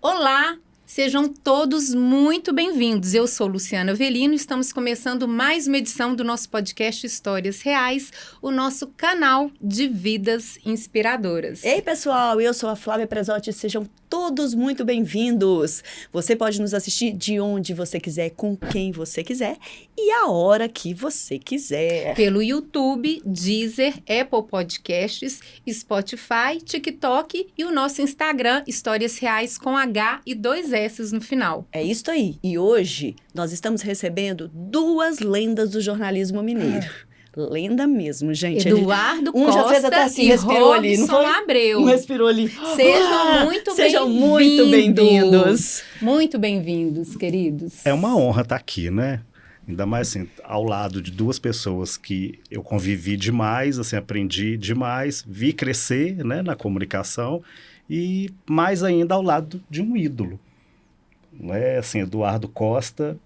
Olá, sejam todos muito bem-vindos. Eu sou Luciana Avelino e estamos começando mais uma edição do nosso podcast Histórias Reais, o nosso canal de vidas inspiradoras. Ei, pessoal, eu sou a Flávia Prezotti, sejam todos muito bem-vindos. Você pode nos assistir de onde você quiser, com quem você quiser e a hora que você quiser. Pelo YouTube, Deezer, Apple Podcasts, Spotify, TikTok e o nosso Instagram, Histórias Reais com H e 2 S's no final. É isso aí. E hoje nós estamos recebendo duas lendas do jornalismo mineiro. Lenda mesmo, gente. Eduardo Costa já fez até assim, e respirou ali, não Robson foi? Abreu. Respirou ali. Sejam muito bem-vindos. Muito bem-vindos, queridos. É uma honra estar aqui, né? Ainda mais assim, ao lado de duas pessoas que eu convivi demais, assim, aprendi demais, vi crescer, né, na comunicação e mais ainda ao lado de um ídolo. Não é assim, Eduardo Costa,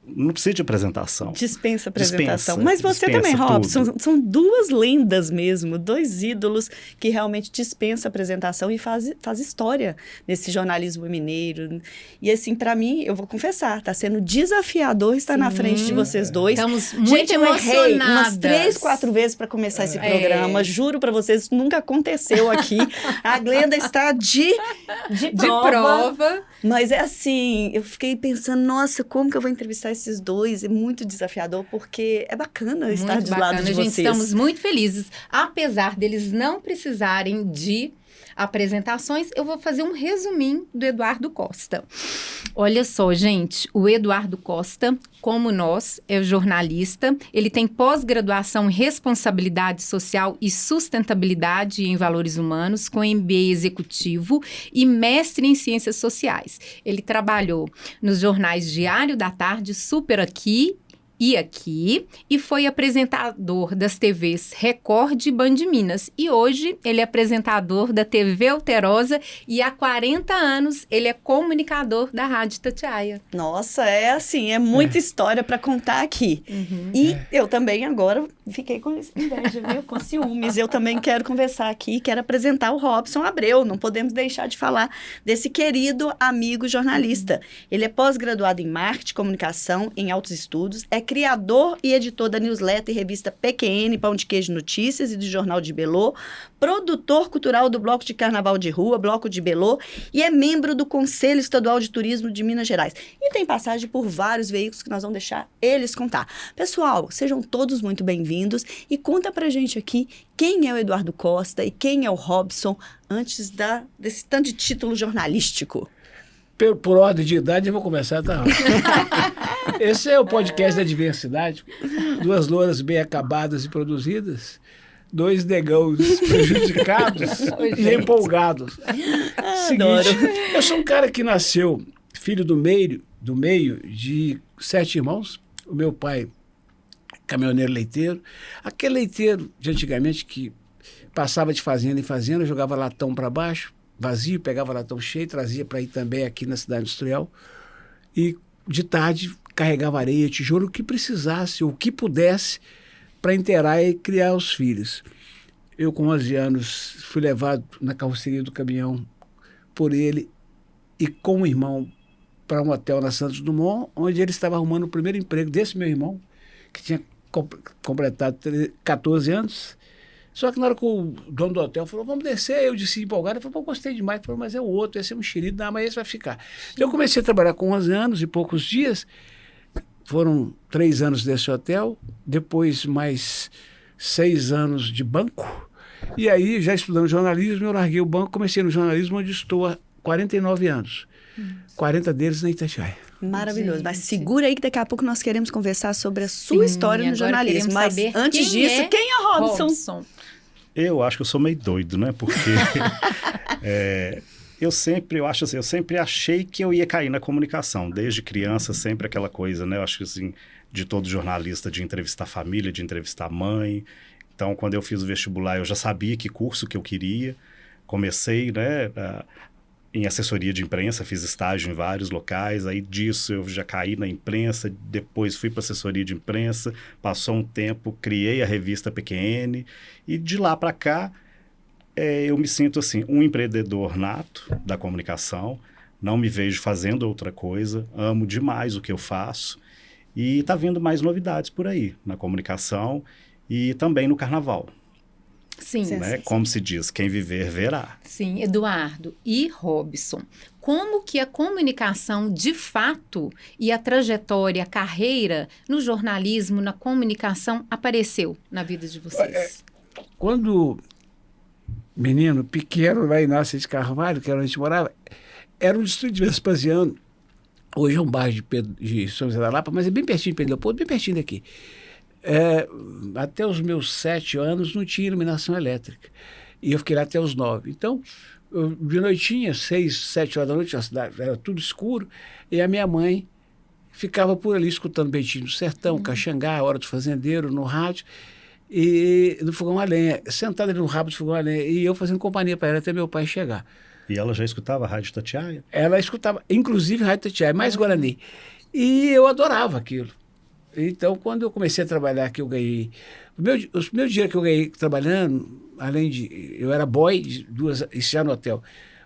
não precisa de apresentação. Dispensa apresentação. Dispensa, Mas você também, Robson, tudo. são duas lendas mesmo, dois ídolos que realmente dispensa apresentação e faz história nesse jornalismo mineiro. E assim, para mim, eu vou confessar, tá sendo desafiador estar na frente de vocês dois. Estamos muito Gente, eu errei emocionadas. umas 3, 4 vezes para começar esse programa. Juro para vocês, isso nunca aconteceu aqui. A Glenda está de prova. Mas é assim, eu fiquei pensando, nossa, como que eu vou entrevistar esses dois? É muito desafiador, porque é bacana estar muito do bacana, lado de gente, vocês. estamos muito felizes. Apesar deles não precisarem de apresentações, eu vou fazer um resuminho do Eduardo Costa. Olha só, gente, o Eduardo Costa, como nós, é jornalista, ele tem pós-graduação em responsabilidade social e sustentabilidade em valores humanos, com MBA executivo e mestre em ciências sociais. Ele trabalhou nos jornais Diário da Tarde, Super Aqui e foi apresentador das TVs Record e Band Minas. E hoje ele é apresentador da TV Alterosa e há 40 anos ele é comunicador da Rádio Itatiaia. Nossa, é assim, é muita história para contar aqui. E eu também agora fiquei com inveja, viu? Com ciúmes. Eu também quero conversar aqui, quero apresentar o Robson Abreu. Não podemos deixar de falar desse querido amigo jornalista. Ele é pós-graduado em marketing, comunicação, em altos estudos, é criador e editor da newsletter e revista PQN, Pão de Queijo Notícias e do Jornal de Belô, produtor cultural do Bloco de Carnaval de Rua, Bloco de Belô, e é membro do Conselho Estadual de Turismo de Minas Gerais. E tem passagem por vários veículos que nós vamos deixar eles contar. Pessoal, sejam todos muito bem-vindos e conta pra gente aqui quem é o Eduardo Costa e quem é o Robson antes desse tanto de título jornalístico. Por ordem de idade, eu vou começar, tá? Esse é o podcast da diversidade. Duas louras bem acabadas e produzidas, dois negãos prejudicados e empolgados. Seguinte, eu sou um cara que nasceu filho do meio de 7 irmãos. O meu pai, caminhoneiro leiteiro. Aquele leiteiro de antigamente que passava de fazenda em fazenda, jogava latão para baixo, vazio, pegava latão cheio, trazia para ir também aqui na cidade industrial e de tarde carregava areia, tijolo, o que precisasse, o que pudesse para inteirar e criar os filhos. Eu com 11 anos fui levado na carroceria do caminhão por ele e com o irmão para um hotel na Santos Dumont, onde ele estava arrumando o primeiro emprego desse meu irmão, que tinha completado 14 anos. Só que na hora que o dono do hotel falou, vamos descer, eu disse empolgado, eu falei, pô, gostei demais. Ele falou, mas é o outro, esse é um xerido, não, mas esse vai ficar. Então eu comecei a trabalhar com 11 anos e poucos dias, foram 3 anos desse hotel, depois mais 6 anos de banco, e aí já estudando jornalismo, eu larguei o banco, comecei no jornalismo, onde estou há 49 anos, 40 deles na Itatiaia. Maravilhoso, mas segura aí que daqui a pouco nós queremos conversar sobre a sua história no jornalismo. Mas antes disso, quem é Robson? Eu acho que eu sou meio doido, né? Porque eu sempre achei que eu ia cair na comunicação. Desde criança, sempre aquela coisa, né? Eu acho que assim, de todo jornalista, de entrevistar a família, de entrevistar a mãe. Então, quando eu fiz o vestibular, eu já sabia que curso que eu queria. Comecei, né? Em assessoria de imprensa, fiz estágio em vários locais, aí disso eu já caí na imprensa, depois fui para assessoria de imprensa, passou um tempo, criei a revista PQN, e de lá para cá eu me sinto assim, um empreendedor nato da comunicação, não me vejo fazendo outra coisa, amo demais o que eu faço e está vindo mais novidades por aí, na comunicação e também no carnaval. Sim. Né? Como se diz, quem viver verá. Sim, Eduardo e Robson, como que a comunicação de fato e a trajetória, a carreira no jornalismo, na comunicação apareceu na vida de vocês? Quando menino pequeno, lá em Inácio de Carvalho, que era onde a gente morava, era um distrito de Vespasiano. Hoje é um bairro de São José da Lapa, mas é bem pertinho de Pedro Leopoldo, bem pertinho daqui. Até os meus 7 anos não tinha iluminação elétrica. E eu fiquei lá até os 9. Então, de noitinha, 6, 7 horas da noite, a cidade era tudo escuro, e a minha mãe ficava por ali escutando Bentinho do Sertão, Caxangá, Hora do Fazendeiro, no rádio, e no fogão a lenha, sentada ali no rabo do fogão a lenha, e eu fazendo companhia para ela até meu pai chegar. E ela já escutava a Rádio Itatiaia? Ela escutava, inclusive, Rádio Itatiaia, mais Guarani. E eu adorava aquilo. Então, quando eu comecei a trabalhar, que eu ganhei... Os primeiros dias que eu ganhei trabalhando, além de... Eu era boy, isso já no hotel,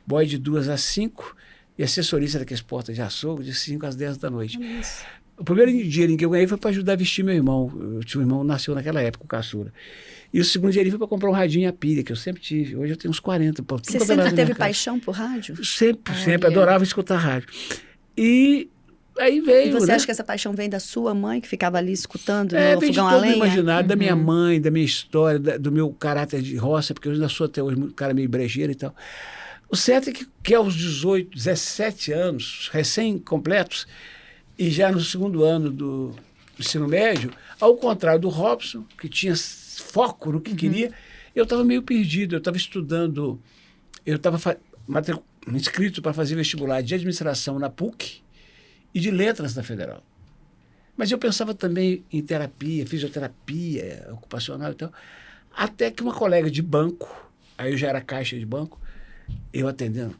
boy de 2 às 5 e assessorista daqueles portas de açougue de 5 às 10 da noite. O primeiro dinheirinho que eu ganhei foi para ajudar a vestir meu irmão. Eu tinha um irmão que nasceu naquela época, o caçula. E o segundo dinheirinho foi para comprar um radinho a pilha, que eu sempre tive. Hoje eu tenho uns 40. Você sempre teve paixão por rádio? Sempre. Adorava escutar rádio. E aí veio, e você acha que essa paixão vem da sua mãe, que ficava ali escutando no vem fogão de a todo lenha? imaginário, da minha mãe, da minha história, do meu caráter de roça, porque eu ainda sou até hoje um cara meio brejeiro e tal. O certo é que aos 18, 17 anos, recém-completos, e já no segundo ano do ensino médio, ao contrário do Robson, que tinha foco no que queria, eu estava meio perdido. Eu estava estudando, eu estava inscrito para fazer vestibular de administração na PUC e de letras na Federal. Mas eu pensava também em terapia, fisioterapia ocupacional e tal, até que uma colega de banco, aí eu já era caixa de banco, eu atendia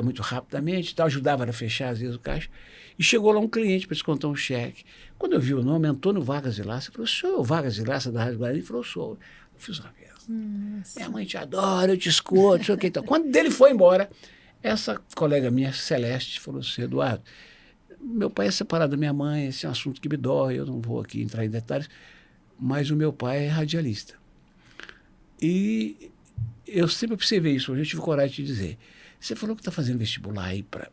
muito rapidamente, tal, ajudava a fechar às vezes o caixa, e chegou lá um cliente para descontar um cheque. Quando eu vi o nome, Antônio Vargas de Lassa, eu falei, sou eu, Vargas de Lassa, da Rádio Guarani? Ele falou, sou. Eu fiz uma vez. Minha mãe te adora, eu te escuto, não sei o que. Então, quando ele foi embora, essa colega minha, Celeste, falou assim, Eduardo, meu pai é separado da minha mãe, esse é um assunto que me dói, eu não vou aqui entrar em detalhes, mas o meu pai é radialista. E eu sempre observei isso, hoje eu tive coragem de dizer. Você falou que está fazendo vestibular aí para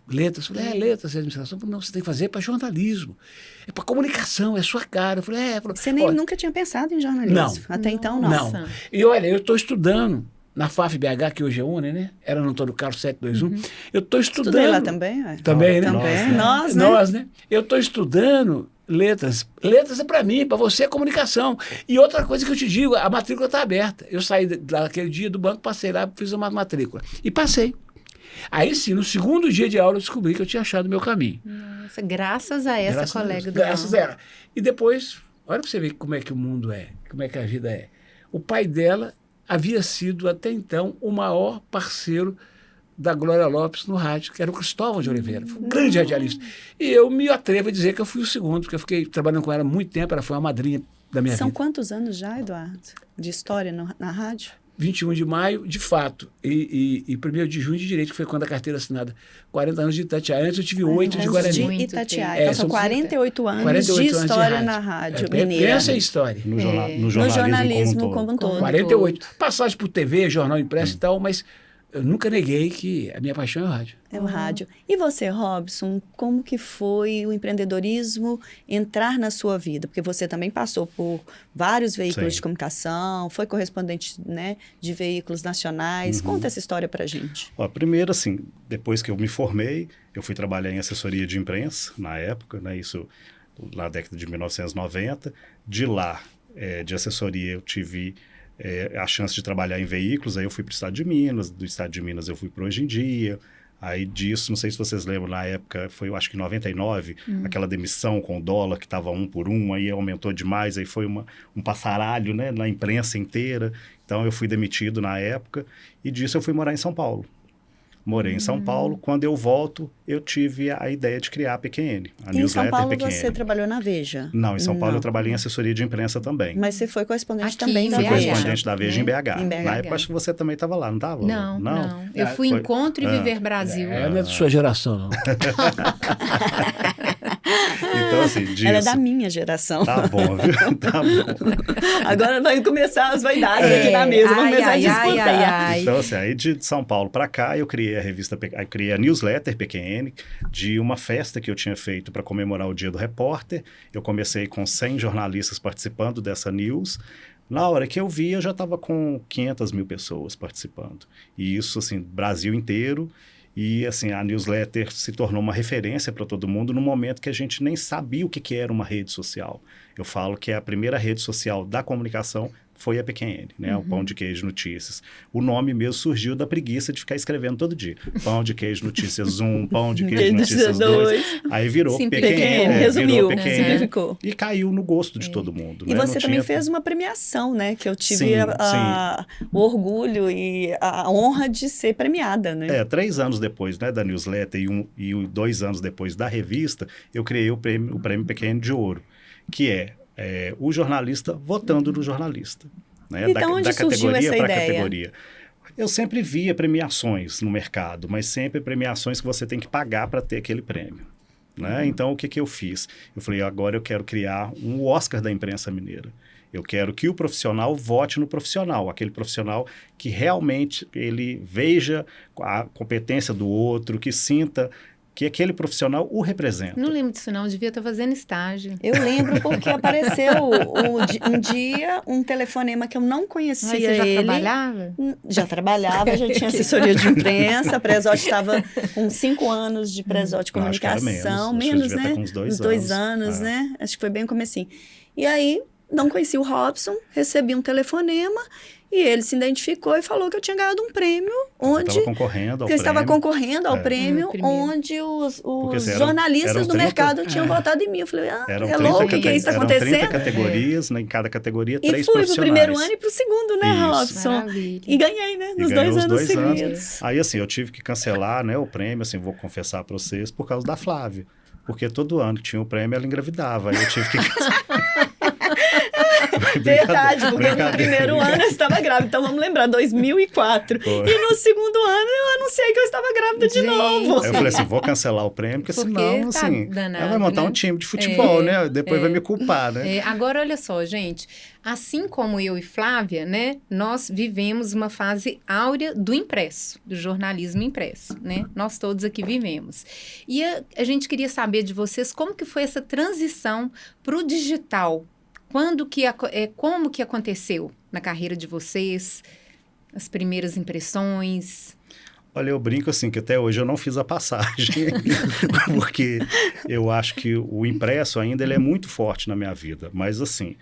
letras. Eu falei, letras e administração. Eu falei, não, você tem que fazer para jornalismo. É para comunicação, é sua cara. Eu falei, Você nem nunca tinha pensado em jornalismo? Não. Até então, não. Não. E olha, eu estou estudando na FAF-BH, que hoje é UNE, né? Era no Antônio Carlos 721. Eu estou estudando... Estudei lá também, ué. Também, né? Também. Nós, né? Eu estou estudando letras. Letras é para mim, para você é comunicação. E outra coisa que eu te digo, a matrícula está aberta. Eu saí daquele dia do banco, passei lá, fiz uma matrícula. E passei. Aí sim, no segundo dia de aula, eu descobri que eu tinha achado o meu caminho. Nossa, graças a essa colega do Graças a ela. E depois, olha para você ver como é que o mundo é, como é que a vida é. O pai dela havia sido, até então, o maior parceiro da Glória Lopes no rádio, que era o Cristóvão de Oliveira, foi um grande radialista. E eu me atrevo a dizer que eu fui o segundo, porque eu fiquei trabalhando com ela há muito tempo, ela foi uma madrinha da minha vida. São quantos anos já, Eduardo, de história na rádio? 21 de maio, de fato, e 1º de junho de direito, que foi quando a carteira assinada. 40 anos de Itatiaia. Antes eu tive 8 de Guarani. De Itatiaia. Então são 48 anos de história na rádio mineira. Essa é a história. No jornalismo como um todo. 48. Passagem por TV, jornal impresso e tal, mas eu nunca neguei que a minha paixão é o rádio. É o rádio. E você, Robson, como que foi o empreendedorismo entrar na sua vida? Porque você também passou por vários veículos de comunicação, foi correspondente, né, de veículos nacionais. Conta essa história pra gente. Primeiro, assim, depois que eu me formei, eu fui trabalhar em assessoria de imprensa, na época, né, isso na década de 1990. De lá, de assessoria, eu tive... a chance de trabalhar em veículos, aí eu fui para o estado de Minas, do estado de Minas eu fui para Hoje em Dia, aí disso, não sei se vocês lembram, na época, foi eu acho que em 99, aquela demissão com o dólar que estava 1 por 1, aí aumentou demais, aí foi um passaralho, né, na imprensa inteira, então eu fui demitido na época, e disso eu fui morar em São Paulo. Morei em São Paulo. Quando eu volto, eu tive a ideia de criar a PQN, a E em São newsletter Paulo PQN. você trabalhou na Veja? Não, em São Paulo Não. eu trabalhei em assessoria de imprensa também. Mas você foi correspondente Aqui também em da Fui BH, Veja. correspondente da Veja né? em BH. Em BH. Na época, acho que você também estava lá, não estava? Não. Eu fui Foi- Encontro e Viver Brasil. Não é da sua geração, não. Então, assim, disso. Ela é da minha geração. Tá bom, viu? Tá bom. Agora vai começar as vaidades aqui na mesa, vamos começar a disputar. Então, assim, aí de São Paulo para cá, eu criei a revista, eu criei a newsletter PQN, de uma festa que eu tinha feito para comemorar o Dia do Repórter. Eu comecei com 100 jornalistas participando dessa news. Na hora que eu vi, eu já estava com 500 mil pessoas participando. E isso, assim, Brasil inteiro. E, assim, a newsletter se tornou uma referência para todo mundo no momento que a gente nem sabia o que era uma rede social. Eu falo que a primeira rede social da comunicação foi a PQN, né? O Pão de Queijo Notícias. O nome mesmo surgiu da preguiça de ficar escrevendo todo dia. Pão de Queijo Notícias 1, Pão de Queijo Notícias 2. Aí virou PQN, resumiu, virou PQN. simplificou. E caiu no gosto de todo mundo. E né? você Não também tinha- fez uma premiação, né? Que eu tive Sim, o orgulho e a honra de ser premiada, né? 3 anos depois, né, da newsletter e 2 anos depois da revista, eu criei o prêmio PQN de Ouro, que é o jornalista votando no jornalista. Né, Então, onde da surgiu categoria essa para ideia? categoria. Eu sempre via premiações no mercado, mas sempre premiações que você tem que pagar para ter aquele prêmio. Né? Então, o que eu fiz? Eu falei, agora eu quero criar um Oscar da imprensa mineira. Eu quero que o profissional vote no profissional, aquele profissional que realmente ele veja a competência do outro, que sinta que aquele profissional o representa. Não lembro disso não, devia estar fazendo estágio. Eu lembro porque apareceu um dia um telefonema que eu não conhecia Mas você já ele. trabalhava? Já trabalhava, já tinha assessoria de imprensa, a Presote estava com 5 anos de Presote de Não, acho que era comunicação, menos, menos, acho que devia né? estar com uns 2 2 anos. anos, né? Acho que foi bem no comecinho. E aí, não conhecia o Robson, recebi um telefonema e ele se identificou e falou que eu tinha ganhado um prêmio onde... Estava concorrendo ao que eu estava prêmio. concorrendo ao prêmio, primeiro. onde os Porque, assim, jornalistas eram do 30 mercado tinham votado em mim. Eu falei, Eram é louco, o que é isso está eram 30 acontecendo? categorias, né, em cada categoria, E 3 fui pro profissionais. primeiro ano e pro segundo, né, Isso. Robson? Maravilha. E ganhei, né? E Nos ganhou 2 os anos 2 anos. seguidos. Aí, assim, eu tive que cancelar, né, o prêmio, assim, vou confessar para vocês, por causa da Flávia. Porque todo ano que tinha o prêmio, ela engravidava. Aí eu tive que... Verdade, porque no Brincadeira. primeiro ano eu estava grávida. Então vamos lembrar, 2004. Foi. E no segundo ano eu anunciei que eu estava grávida de Gente. novo. Aí eu falei assim, vou cancelar o prêmio, porque Porque senão, tá assim, danado, ela vai montar né? um time de futebol, né? Depois vai me culpar, né? Agora, olha só, gente. Assim como eu e Flávia, né? Nós vivemos uma fase áurea do impresso, do jornalismo impresso, né? Nós todos aqui vivemos. E a gente queria saber de vocês como que foi essa transição para o digital. Como que aconteceu na carreira de vocês? As primeiras impressões? Olha, eu brinco assim, que até hoje eu não fiz a passagem, porque eu acho que o impresso ainda ele é muito forte na minha vida, mas assim,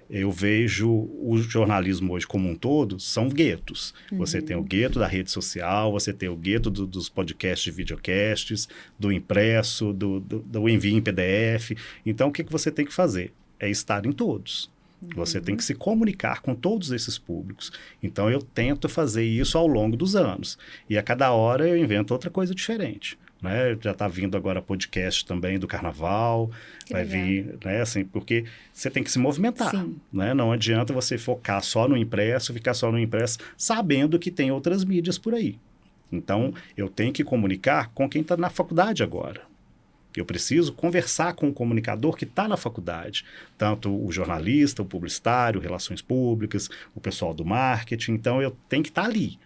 eu vejo o jornalismo hoje como um todo, são guetos. Você tem o gueto da rede social, você tem o gueto dos podcasts e videocasts, do impresso, do envio em PDF. Então, o que você tem que fazer? É estar em todos. Você tem que se comunicar com todos esses públicos. Então, eu tento fazer isso ao longo dos anos. E a cada hora eu invento outra coisa diferente. Né? Já está vindo agora podcast também do Carnaval. Que vai legal. vir, né? Assim, porque você tem que se movimentar. Sim. Né? Não adianta você focar só no impresso, ficar só no impresso, sabendo que tem outras mídias por aí. Então, eu tenho que comunicar com quem está na faculdade agora. Eu preciso conversar com o comunicador que está na faculdade, tanto o jornalista, o publicitário, relações públicas, o pessoal do marketing. Então, eu tenho que estar ali,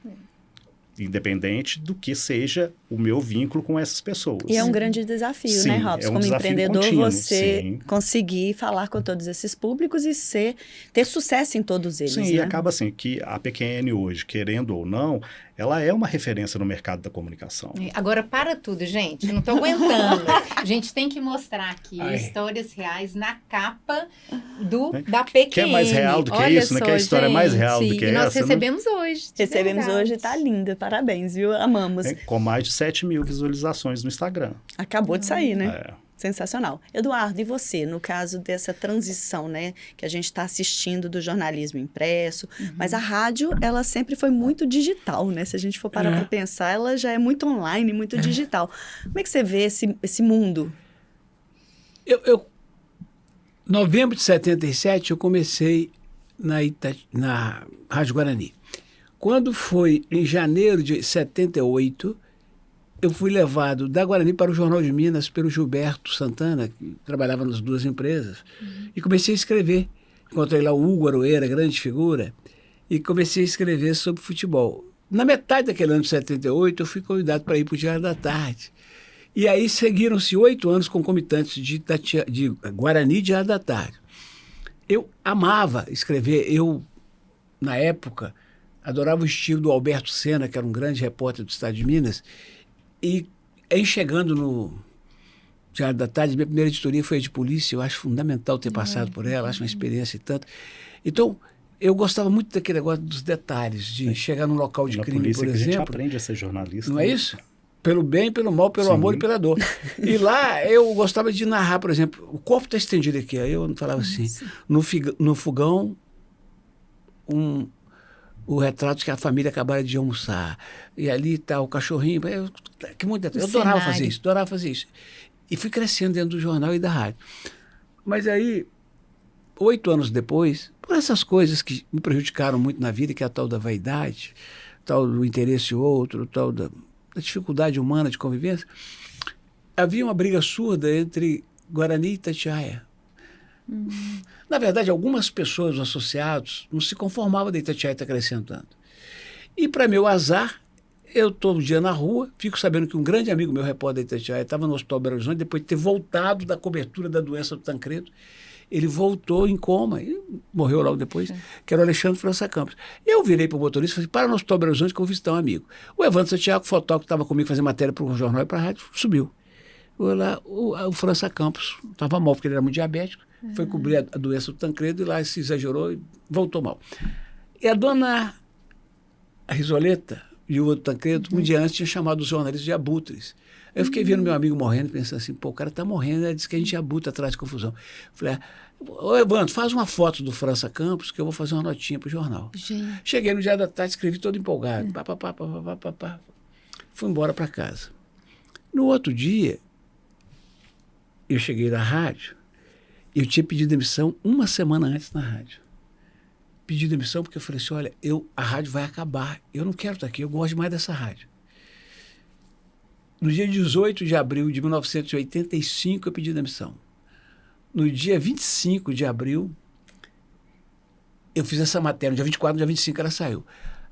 independente do que seja o meu vínculo com essas pessoas. E é um grande desafio, Sim, né, Robson? é um Como desafio empreendedor, contínuo, você sim. conseguir falar com todos esses públicos e ter sucesso em todos eles, Sim, né? e acaba assim, que a PQN hoje, querendo ou não, ela é uma referência no mercado da comunicação. Agora, para tudo, gente. Eu não estou aguentando. A gente tem que mostrar aqui Ai. histórias reais na capa da PQN. Que é mais real do que Olha isso, né? só, Que a história é mais real do gente. que E nós essa, né? recebemos hoje. de Recebemos verdade. hoje, tá linda. Parabéns, viu? Amamos. Com mais de 7 mil visualizações no Instagram. Acabou de sair, né? É. Sensacional. Eduardo, e você, no caso dessa transição, né, que a gente está assistindo do jornalismo impresso, mas a rádio, ela sempre foi muito digital, né? Se a gente for parar para pensar, ela já é muito online, muito digital. Como é que você vê esse mundo? Novembro de 77, eu comecei na Rádio Guarani. Quando foi em janeiro de 78, eu fui levado da Guarani para o Jornal de Minas pelo Gilberto Santana, que trabalhava nas duas empresas, e comecei a escrever. Encontrei lá o Hugo Aroeira, grande figura, e comecei a escrever sobre futebol. Na metade daquele ano de 78, eu fui convidado para ir para o Diário da Tarde. E aí seguiram-se 8 anos concomitantes de Guarani e Diário da Tarde. Eu amava escrever. Eu, na época, adorava o estilo do Alberto Senna, que era um grande repórter do Estado de Minas. E em chegando no Diário da Tarde, minha primeira editoria foi a de polícia. Eu acho fundamental ter passado por ela, acho uma experiência e tanto. Então, eu gostava muito daquele negócio dos detalhes, de chegar num local de crime, por exemplo. A gente aprende a ser jornalista. Não é isso? Pelo bem, pelo mal, pelo amor e pela dor. E lá eu gostava de narrar, por exemplo, o corpo está estendido aqui. Aí eu falava assim, no fogão, o retrato que a família acabara de almoçar. E ali está o cachorrinho. Eu adorava fazer isso. E fui crescendo dentro do jornal e da rádio. Mas aí, 8 anos depois, por essas coisas que me prejudicaram muito na vida, que é a tal da vaidade, tal do interesse outro, tal da dificuldade humana de convivência, havia uma briga surda entre Guarani e Itatiaia. Na verdade, algumas pessoas, os associados, não se conformavam da Itatiaia estar crescendo tanto. E, para meu azar, eu estou um dia na rua, fico sabendo que um grande amigo meu, repórter da Itatiaia, estava no Hospital Belo Horizonte, depois de ter voltado da cobertura da doença do Tancredo. Ele voltou em coma e morreu logo depois, que era o Alexandre França Campos. Eu virei para o motorista e falei, para no Hospital Belo Horizonte que eu vou visitar um amigo. O Evandro Santiago, fotógrafo que estava comigo fazendo matéria para o jornal e para a rádio, subiu. Lá, o França Campos estava mal, porque ele era muito diabético, foi cobrir a doença do Tancredo e lá se exagerou e voltou mal. E a dona Risoleta, viúva do Tancredo, um dia antes tinha chamado os jornalistas de abutres. Eu fiquei vendo meu amigo morrendo, pensando assim, pô, o cara tá morrendo, ele disse que a gente é abutre atrás de confusão. Falei, ô Evandro, faz uma foto do França Campos que eu vou fazer uma notinha pro jornal. Gente. Cheguei no Diário da Tarde, escrevi todo empolgado. Fui embora para casa. No outro dia, eu cheguei na rádio, eu tinha pedido demissão uma semana antes na rádio. Pedi demissão porque eu falei assim, olha, a rádio vai acabar, eu não quero estar aqui, eu gosto mais dessa rádio. No dia 18 de abril de 1985, eu pedi demissão. No dia 25 de abril, eu fiz essa matéria. No dia 24, no dia 25, ela saiu.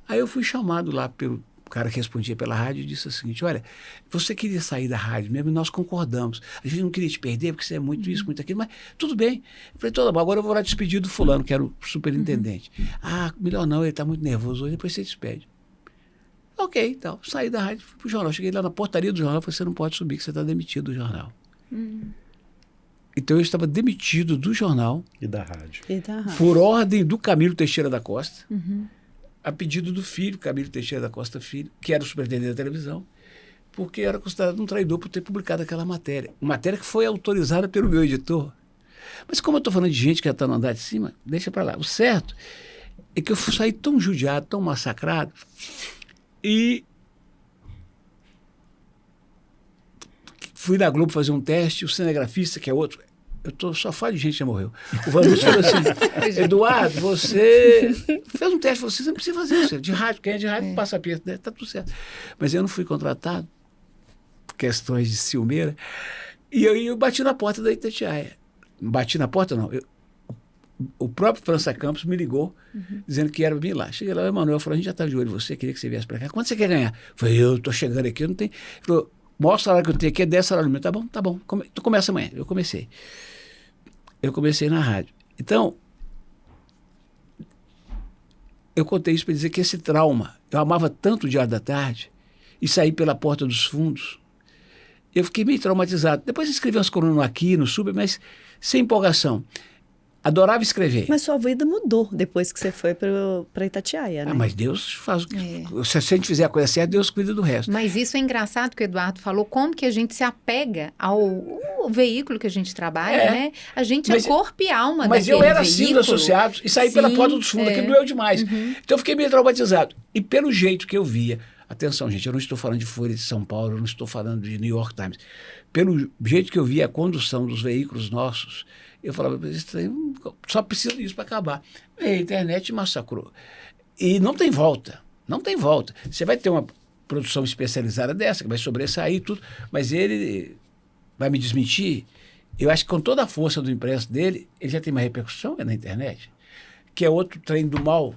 Aí eu fui chamado lá pelo cara que respondia pela rádio e disse o seguinte, olha, você queria sair da rádio mesmo e nós concordamos. A gente não queria te perder porque você é muito isso, muito aquilo, mas tudo bem. Eu falei, tudo bom, agora eu vou lá despedir do fulano, que era o superintendente. Ah, melhor não, ele está muito nervoso hoje, depois você despede. Ok, então, saí da rádio, fui pro jornal. Cheguei lá na portaria do jornal e falei, você não pode subir, que você está demitido do jornal. Então eu estava demitido do jornal. E da rádio. Por ordem do Camilo Teixeira da Costa, a pedido do filho, Camilo Teixeira da Costa Filho, que era o superintendente da televisão, porque era considerado um traidor por ter publicado aquela matéria. Uma matéria que foi autorizada pelo meu editor. Mas como eu estou falando de gente que já está no andar de cima, deixa para lá. O certo é que eu saí tão judiado, tão massacrado, e fui na Globo fazer um teste, o cinegrafista, que é outro, só falo de gente que já morreu. O Vanus falou assim, Eduardo, você fez um teste, você não precisa fazer isso, de rádio, quem é de rádio passa perto, né? Tá tudo certo. Mas eu não fui contratado, por questões de ciumeira, e eu bati na porta da Itatiaia. Bati na porta, não, o próprio França Campos me ligou, dizendo que era vir lá. Cheguei lá, o Emanuel falou, a gente já está de olho em você, queria que você viesse para cá. Quanto você quer ganhar? Eu falei, eu estou chegando aqui, eu não tenho... Ele falou, o maior salário que eu tenho aqui é 10 salários mínimos. Tá bom. Tu começa amanhã. Eu comecei na rádio. Então, eu contei isso para dizer que esse trauma, eu amava tanto o Diário da Tarde, e saí pela porta dos fundos, eu fiquei meio traumatizado. Depois escrevi umas colunas aqui, no Sub, mas sem empolgação. Adorava escrever. Mas sua vida mudou depois que você foi para Itatiaia, né? Mas Deus faz o que... Se a gente fizer a coisa certa, Deus cuida do resto. Mas isso é engraçado que o Eduardo falou, como que a gente se apega ao veículo que a gente trabalha, né? A gente é corpo e alma Mas daquele eu era veículo. assim dos associados e saí pela porta dos fundos, aquilo doeu demais. Então eu fiquei meio traumatizado. E pelo jeito que eu via, atenção gente, eu não estou falando de Folha de São Paulo, eu não estou falando de New York Times. Pelo jeito que eu via a condução dos veículos nossos, eu falava, isso aí só precisa disso para acabar. E a internet massacrou. E não tem volta, não tem volta. Você vai ter uma produção especializada dessa, que vai sobressair tudo, mas ele vai me desmentir. Eu acho que com toda a força do impresso dele, ele já tem uma repercussão na internet, que é outro trem do mal,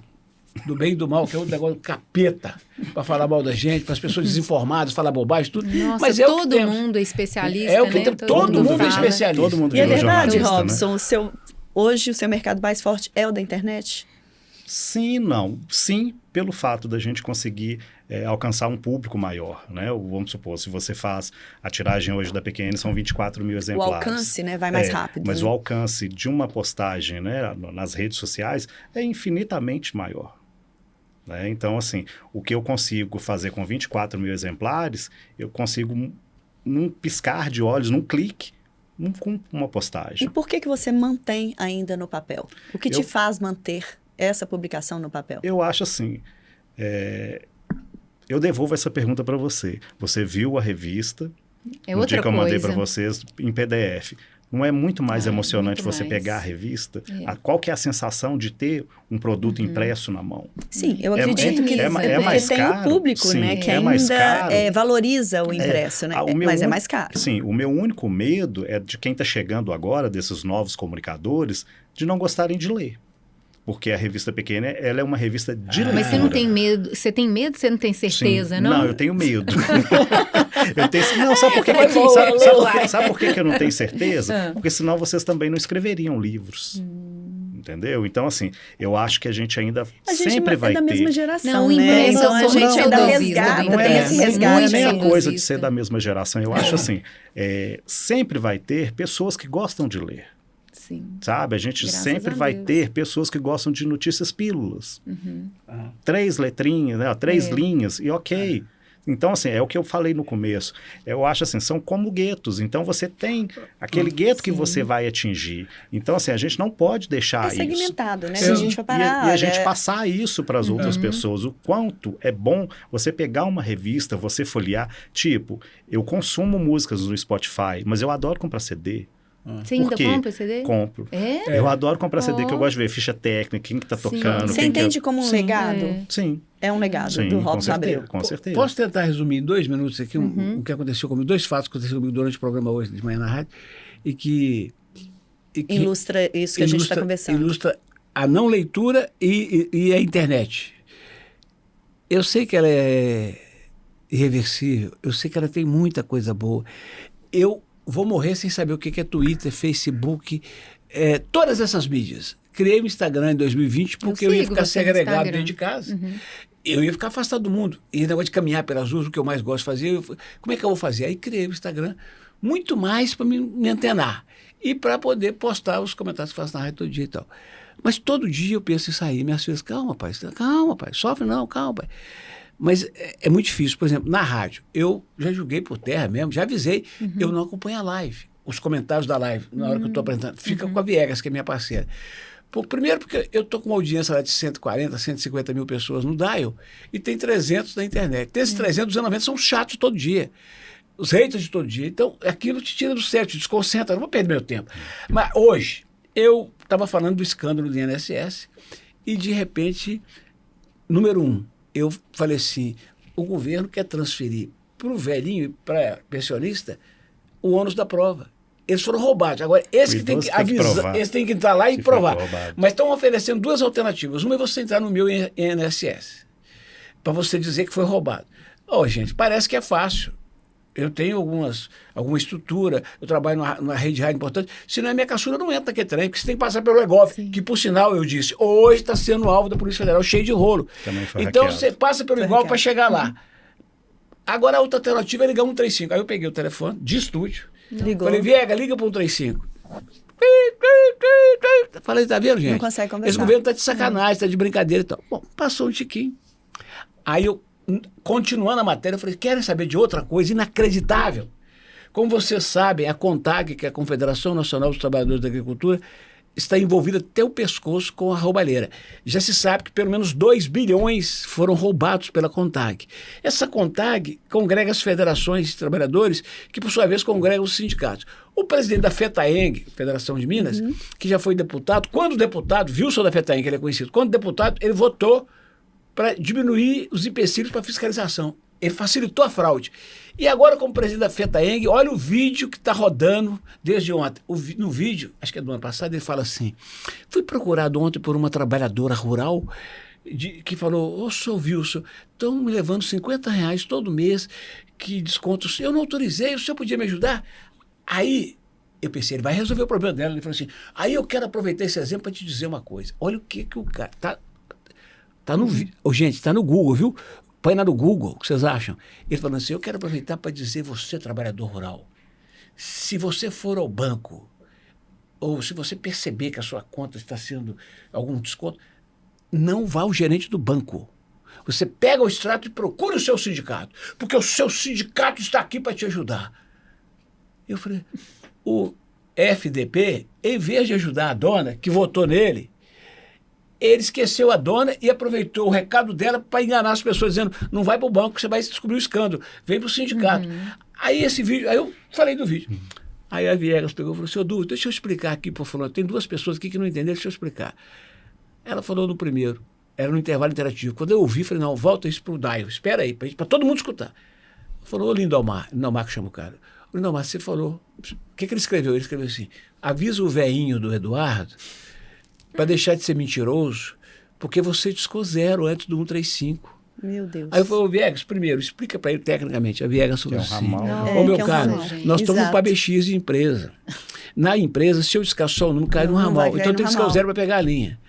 do bem e do mal, que é outro negócio capeta, para falar mal da gente, para as pessoas desinformadas, falar bobagem, tudo. Nossa, mas todo mundo é especialista, é o que né? todo mundo é especialista. Todo mundo E é virou verdade, jornalista, Robson, né? hoje o seu mercado mais forte é o da internet? Sim e não. Sim, pelo fato da gente conseguir alcançar um público maior, né? Vamos supor, se você faz a tiragem hoje da PQN, são 24 mil exemplares. O alcance, né, vai mais rápido. Mas né? o alcance de uma postagem, né, nas redes sociais é infinitamente maior. Né? Então, assim, o que eu consigo fazer com 24 mil exemplares, eu consigo, num piscar de olhos, num clique, com uma postagem. E por que você mantém ainda no papel? O que te faz manter essa publicação no papel? Eu acho assim, eu devolvo essa pergunta para você. Você viu a revista, no dia que eu mandei para vocês, em PDF. Não é muito mais emocionante muito você mais. pegar a revista? Qual que é a sensação de ter um produto impresso na mão? Sim, eu acredito que mais tem caro, um público, sim, né, que mais ainda caro. Valoriza o impresso, né? Mas é mais caro. Sim, o meu único medo é de quem está chegando agora, desses novos comunicadores, de não gostarem de ler. Porque a revista pequena, ela é uma revista de leitura. Mas você não tem medo? Você tem medo? Você não tem certeza, Sim. não? Não, eu tenho medo. Não, sabe por que eu não tenho certeza? Porque senão vocês também não escreveriam livros. Entendeu? Então, assim, eu acho que a gente ainda sempre vai ter... é da mesma geração, não, né? Então, a gente ainda resgata, não tem esse não resgate. é nem a saudosista. coisa de ser da mesma geração. Eu acho assim, sempre vai ter pessoas que gostam de ler. Sim. Sabe? A gente Graças sempre a vai Deus. ter pessoas que gostam de notícias pílulas. 3 letrinhas, né? 3 linhas, e ok. Então, assim, é o que eu falei no começo. Eu acho assim, são como guetos. Então, você tem aquele gueto que você vai atingir. Então, assim, a gente não pode deixar isso. É segmentado, né? Sim. Se a gente for parar, E a gente passar isso para as outras pessoas. O quanto é bom você pegar uma revista, você folhear. Tipo, eu consumo músicas no Spotify, mas eu adoro comprar CD. Você ainda compra CD? Compro. É? Eu adoro comprar CD, que eu gosto de ver ficha técnica, quem que tá tocando. Você quem que entende como um legado? Sim. É um legado Sim, do Robson Abreu. Com certeza. Posso tentar resumir em 2 minutos aqui o que aconteceu comigo, 2 fatos que aconteceram comigo durante o programa hoje de manhã na rádio e que Ilustra isso que a gente está conversando. Ilustra a não leitura e a internet. Eu sei que ela é irreversível, eu sei que ela tem muita coisa boa. Eu vou morrer sem saber o que é Twitter, Facebook, todas essas mídias. Criei o Instagram em 2020 porque eu ia ficar segregado dentro de casa. Eu ia ficar afastado do mundo. E o negócio de caminhar pelas ruas, o que eu mais gosto de fazer, como é que eu vou fazer? Aí criei o Instagram, muito mais para me antenar e para poder postar os comentários que faço na rádio todo dia e tal. Mas todo dia eu penso em sair. Minhas filhas, calma, pai, sofre não, calma, pai. Mas é muito difícil. Por exemplo, na rádio, eu já joguei por terra mesmo, já avisei, eu não acompanho a live. Os comentários da live, na hora que eu estou apresentando, fica com a Viegas, que é minha parceira. Primeiro porque eu estou com uma audiência lá de 140, 150 mil pessoas no Dial e tem 300 na internet. Desses 300, 290 são chatos todo dia. Os haters de todo dia. Então, aquilo te tira do sério, te desconcentra. Não vou perder meu tempo. Mas hoje, eu estava falando do escândalo do INSS e, de repente, número 1, eu falei assim, o governo quer transferir para o velhinho e para pensionista o ônus da prova. Eles foram roubados. Agora, esse que tem que avisar, esse tem que entrar lá e provar. Mas estão oferecendo 2 alternativas. Uma é você entrar no meu INSS, para você dizer que foi roubado. Gente, parece que é fácil. Eu tenho alguma estrutura, eu trabalho numa rede de rádio importante. Se não é minha caçula, não entra naquele trem, porque você tem que passar pelo EGOV, que, por sinal, eu disse, hoje está sendo alvo da Polícia Federal, cheio de rolo. Então, você passa pelo EGOV para chegar lá. Agora, a outra alternativa é ligar 135. Aí eu peguei o telefone de estúdio, falei, Viega, liga para 135. Falei, tá vendo, gente? Não consegue conversar. Esse governo tá de sacanagem, tá de brincadeira e tal. Bom, passou um tiquinho. Aí eu, continuando a matéria, eu falei, querem saber de outra coisa inacreditável? Como vocês sabem, a CONTAG, que é a Confederação Nacional dos Trabalhadores da Agricultura, está envolvida até o pescoço com a roubalheira. Já se sabe que pelo menos 2 bilhões foram roubados pela CONTAG. Essa CONTAG congrega as federações de trabalhadores, que por sua vez congregam os sindicatos. O presidente da FETAENG, Federação de Minas, que já foi deputado, quando deputado, Wilson da FETAENG, ele é conhecido, quando deputado, ele votou para diminuir os empecilhos para fiscalização. Ele facilitou a fraude. E agora, como presidente da FETAENG, olha o vídeo que está rodando desde ontem. No vídeo, acho que é do ano passado, ele fala assim, fui procurado ontem por uma trabalhadora rural que falou, ô, seu Wilson, estão me levando R$50 todo mês, que desconto, eu não autorizei, o senhor podia me ajudar? Aí, eu pensei, ele vai resolver o problema dela. Ele falou assim, aí eu quero aproveitar esse exemplo para te dizer uma coisa. Olha o que o cara... Tá no gente, está no Google, viu? Põe lá no Google, o que vocês acham? Ele falando assim, eu quero aproveitar para dizer, você, trabalhador rural, se você for ao banco, ou se você perceber que a sua conta está sendo algum desconto, não vá ao gerente do banco. Você pega o extrato e procura o seu sindicato, porque o seu sindicato está aqui para te ajudar. Eu falei, o FDP, em vez de ajudar a dona que votou nele, ele esqueceu a dona e aproveitou o recado dela para enganar as pessoas, dizendo, não vai para o banco, você vai descobrir o escândalo, vem para o sindicato. Aí esse vídeo, aí eu falei do vídeo. Aí a Viegas pegou e falou, senhor Du, deixa eu explicar aqui para o fulano, tem 2 pessoas aqui que não entenderam, deixa eu explicar. Ela falou no primeiro, era no intervalo interativo. Quando eu ouvi, falei, não, volta isso para o Daio, espera aí, para todo mundo escutar. Falou, ô Lindomar que chama o cara, ô Lindomar, você falou, o que ele escreveu? Ele escreveu assim, avisa o velhinho do Eduardo para deixar de ser mentiroso, porque você discou 0 antes do 135. Meu Deus. Aí eu falei, Viegas, primeiro, explica para ele tecnicamente. A Viegas falou assim, ô meu caro, nós estamos no PABX de empresa. Na empresa, se eu discar só o número, cai no ramal. Então eu tenho que discar o 0 para pegar a linha.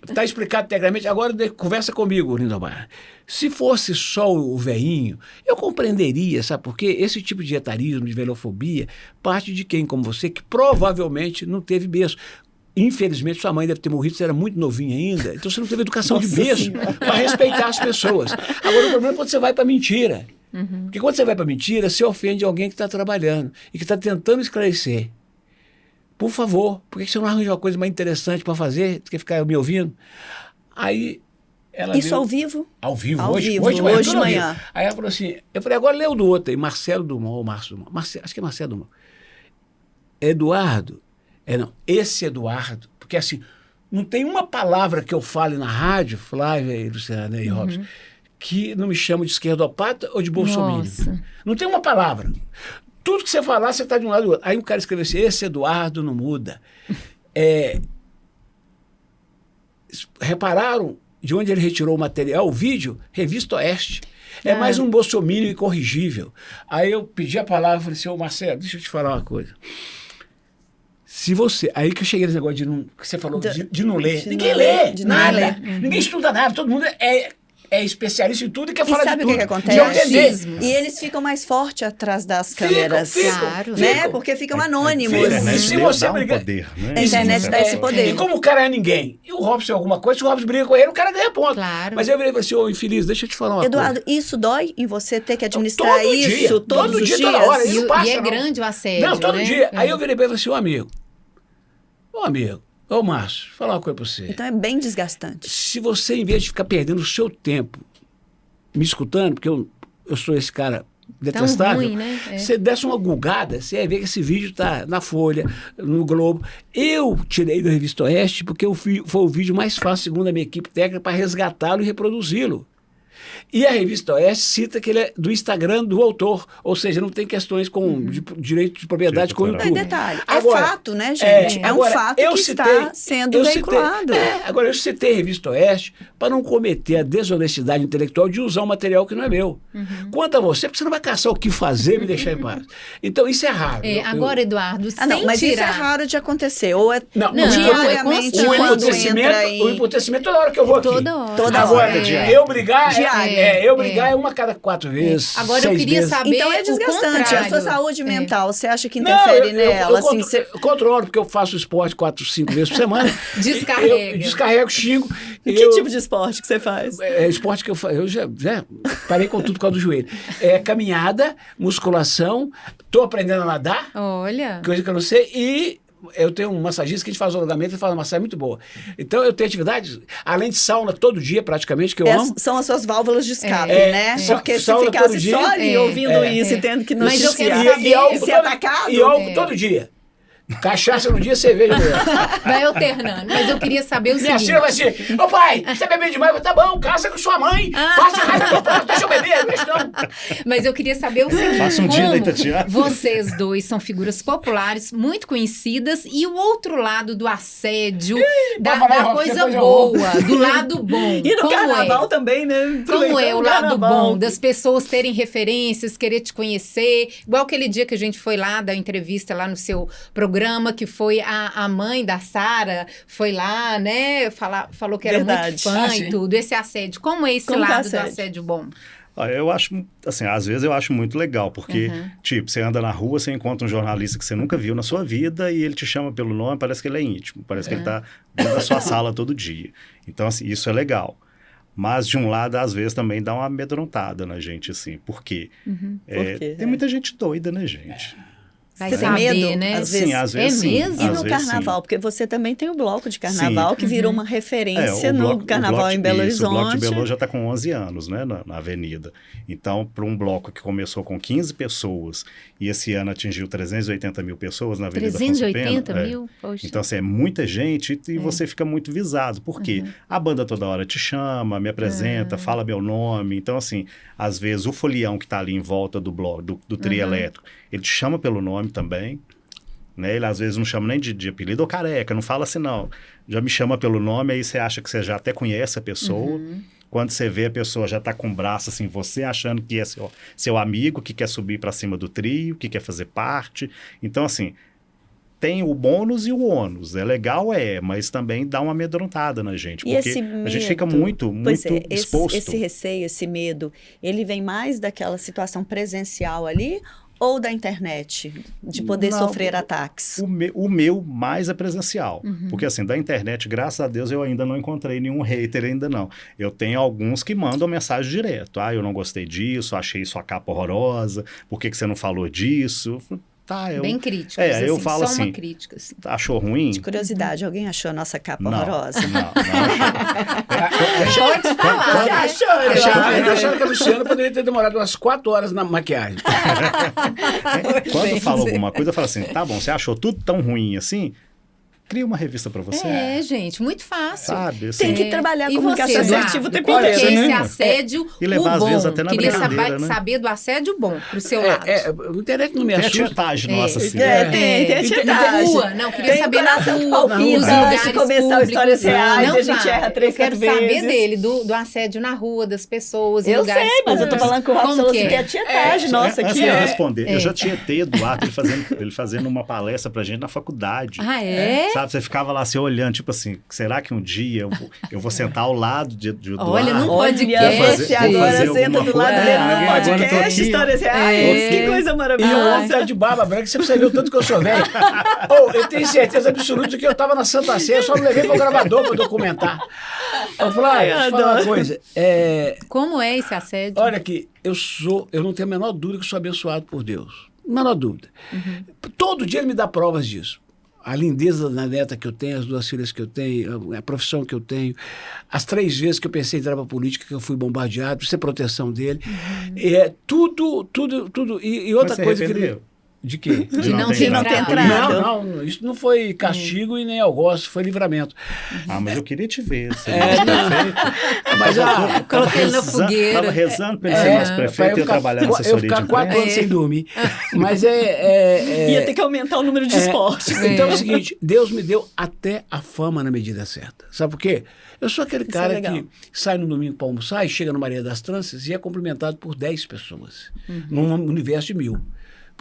Está explicado tecnicamente. Agora conversa comigo, Lindomar. Se fosse só o velhinho, eu compreenderia, sabe por quê? Esse tipo de etarismo, de velofobia, parte de quem como você, que provavelmente não teve berço. Infelizmente, sua mãe deve ter morrido, você era muito novinha ainda, então você não teve educação de berço para respeitar as pessoas. Agora, o problema é quando você vai para mentira. Porque quando você vai para mentira, você ofende alguém que está trabalhando e que está tentando esclarecer. Por favor, por que você não arranja uma coisa mais interessante para fazer do que ficar me ouvindo? Aí ela Isso ao vivo? Ao vivo, Ao hoje vivo, hoje de manhã. Aí ela falou assim, eu falei, agora lê o do outro aí, Marcelo Dumont, ou Márcio Dumont, acho que é Marcelo Dumont. Eduardo, esse Eduardo, porque assim, não tem uma palavra que eu fale na rádio, Flávia e Luciana e Robson, que não me chama de esquerdopata ou de bolsominion. Não tem uma palavra. Tudo que você falar, você está de um lado do outro. Aí um cara escreveu assim, esse Eduardo não muda. Repararam de onde ele retirou o material, o vídeo? Revista Oeste. É mais um bolsominion incorrigível. Aí eu pedi a palavra e falei assim, ô Marcelo, deixa eu te falar uma coisa. Se você... Aí que eu cheguei nesse negócio de não... Que você falou de não ler. Ninguém lê nada. Ninguém estuda nada. Todo mundo é especialista em tudo e quer falar de tudo. Sabe o que acontece? E eles ficam mais fortes atrás das câmeras. Claro. Né? Porque ficam anônimos. E se você brigar... poder, né? A internet dá esse poder. E como o cara é ninguém, e o Robson é alguma coisa, se o Robson briga com ele, o cara ganha ponto. Claro. Mas eu virei e falei assim, ô infeliz, deixa eu te falar uma Eduardo, coisa. isso dói em você ter que administrar isso todos os dias? Toda hora. E, Não passa, e é não. grande o assédio, Não, todo né? dia. Aí eu virei pra ele e falei assim, ô Márcio, vou falar uma coisa pra você. Então é bem desgastante. Se você, em vez de ficar perdendo o seu tempo me escutando, porque eu sou esse cara detestável, ruim, né? você desse uma gulgada, você ia ver que esse vídeo tá na Folha, no Globo. Eu tirei da Revista Oeste porque foi o vídeo mais fácil, segundo a minha equipe técnica, para resgatá-lo e reproduzi-lo. E a Revista Oeste cita que ele é do Instagram do autor, ou seja, não tem questões com direito de propriedade com o YouTube. É detalhe, Agora, é fato, né, gente? É um agora, fato que está sendo veiculado. Agora, eu citei a Revista Oeste para não cometer a desonestidade intelectual de usar um material que não é meu. Quanto a você, porque você não vai caçar o que fazer e me deixar em paz. Então, isso é raro. Agora, Eduardo, sem mas tirar... isso é raro de acontecer. Ou é diariamente quando entra o emputecimento, toda hora que eu vou aqui. Toda hora. Toda Agora, hora. eu brigar, diária. Eu brigar é uma a cada 4 vezes. Agora, 6 eu queria vezes. saber Então é o desgastante. A sua contrário. saúde mental, você acha que Não, interfere nela? Assim, eu controlo, porque eu faço esporte 4, 5 vezes por semana. Descarrega. Eu descarrego, xingo. que tipo de esporte que você faz? Esporte que eu faço. Eu já parei com tudo por causa do joelho. Caminhada, musculação, tô aprendendo a nadar, Olha. coisa que eu não sei, e eu tenho um massagista que a gente faz alongamento e faz uma massagem muito boa. Então eu tenho atividades, além de sauna todo dia, praticamente, que eu amo. São as suas válvulas de escape, É, né? é. Porque se Sauna ficasse todo dia. só ali ouvindo isso e tendo que Mas eu noticiar quero saber- e ser atacado... E álcool todo dia. Cachaça no dia, cerveja no dia. Vai alternando. Mas eu queria saber o Minha seguinte. filha vai ser, ô pai, você bebeu demais? Eu, tá bom, casa com sua mãe. Passa a raiva do prato, deixa eu beber, deixa não. Mas eu queria saber o seguinte. Passa um dia da Itatiaia. Vocês dois são figuras populares, muito conhecidas, e o outro lado do assédio, da vai falar, coisa depois eu boa, do lado bom. E no Como carnaval é? também, né? Como é o lado Carnaval. bom das pessoas terem referências, querer te conhecer? Igual aquele dia que a gente foi lá dar entrevista lá no seu programa, que foi a mãe da Sara, foi lá, né? Falou que era Verdade. muito fã e tudo. Esse assédio. Como é esse Como que é lado do assédio? assédio bom? Eu acho, assim, às vezes eu acho muito legal, porque, tipo, você anda na rua, você encontra um jornalista que você nunca viu na sua vida e ele te chama pelo nome, parece que ele é íntimo, parece que ele tá dentro da sua sala todo dia. Então, assim, isso é legal. Mas, de um lado, às vezes, também dá uma amedrontada na gente, assim, porque Por quê? tem muita gente doida, né, gente? Vai Você tem saber, medo, né? às Sim, vezes. às vezes sim. mesmo? E Às no vezes, carnaval, porque você também tem o bloco de carnaval, Sim. que virou uma referência o no bloco- carnaval o bloco de- em Belo isso, O Bloco de Horizonte. Belo já está com 11 anos, né, na avenida. Então, para um bloco que começou com 15 pessoas e esse ano atingiu 380 mil pessoas na Avenida Afonso 380 Pena, mil? Poxa. Então, assim, é muita gente e você fica muito visado. Por quê? A banda toda hora te chama, me apresenta, fala meu nome. Então, assim, às vezes o folião que está ali em volta do bloco, do trio elétrico, ele te chama pelo nome também. Né? Ele às vezes não chama nem de apelido ou careca, não fala assim não. Já me chama pelo nome, aí você acha que você já até conhece a pessoa. Quando você vê a pessoa já tá com o braço assim, você achando que é seu amigo, que quer subir para cima do trio, que quer fazer parte. Então, assim, tem o bônus e o ônus. É legal, mas também dá uma amedrontada na gente. E Porque esse a gente fica medo? muito Pois é, exposto. esse receio, esse medo, ele vem mais daquela situação presencial ali ou da internet, de poder Não, sofrer ataques? O meu mais é presencial. Porque, assim, da internet, graças a Deus, eu ainda não encontrei nenhum hater, ainda não. Eu tenho alguns que mandam mensagem direto. Eu não gostei disso, achei sua capa horrorosa, por que você não falou disso? Tá, Bem críticos, eu assim, falo só assim, uma crítica, assim. achou ruim? De curiosidade, alguém achou a nossa capa Não, horrorosa? não Pode falar, Você né? achou? Eu achava que a Luciana poderia ter demorado umas 4 horas na maquiagem. Quando eu falo alguma coisa, eu falo assim, tá bom, você achou tudo tão ruim assim? Cria uma revista pra você. Gente, muito fácil. Sabe? Assim, Tem que trabalhar a E comunicação você, assertiva o tempo Olha, inteiro, Porque né? esse assédio, E levar, o às bom. vezes, até na Queria brincadeira, né? saber do assédio bom pro seu lado. A internet não me tem a assusta. tietagem nossa, assim. Tem Na tietagem. rua, não, queria Tem saber na coração rua, palpita, nos antes de lugares começar públicos. histórias reais, Não a gente vai. erra 3, Eu quero 4 saber vezes. dele, do assédio na rua, das pessoas, em Eu lugares sei, mas eu tô públicos. falando que o Robson Como falou que assim, é? que é tietagem nossa Antes aqui. de eu É. responder, eu já tietei Eduardo, ele fazendo uma palestra pra gente na faculdade. Ah, é? Sabe, você ficava lá assim, olhando, tipo assim, será que um dia eu vou sentar ao lado de Eduardo? Olha, não pode Olha, podcast. esse agora fazer senta alguma do lado coisa. dele Agora no eu tô podcast, aqui, histórias reais. Que coisa E o maravilhosa. homem tá de barba branca, você precisa ver o tanto que eu sou velho. Eu tenho certeza absoluta que eu tava na Santa Ceia, só me levei pro gravador pra documentar. Eu falei, deixa eu falar uma coisa. Como é esse assédio? Olha aqui, eu não tenho a menor dúvida que eu sou abençoado por Deus. Menor dúvida. Todo dia ele me dá provas disso. A lindeza da neta que eu tenho, as 2 filhas que eu tenho, a profissão que eu tenho, as 3 vezes que eu pensei em entrar para a política, que eu fui bombardeado, por ser proteção dele. Tudo. E outra Mas você coisa que arrependeu? De quê? De não ter entrado. Não, isso não foi castigo e nem algoz, foi livramento. Mas eu queria te ver. Você é prefeito. Mas Coloquei ele na fogueira. Tava rezando pra ele ser nosso prefeito e eu trabalhar na eu assessoria de ficar 4 imprensa. anos sem dormir. Mas Ia ter que aumentar o número de esportes. Então é o seguinte, Deus me deu até a fama na medida certa. Sabe por quê? Eu sou aquele cara legal. que sai no domingo para almoçar e chega no Maria das Tranças e é cumprimentado por 10 pessoas, num universo de 1000.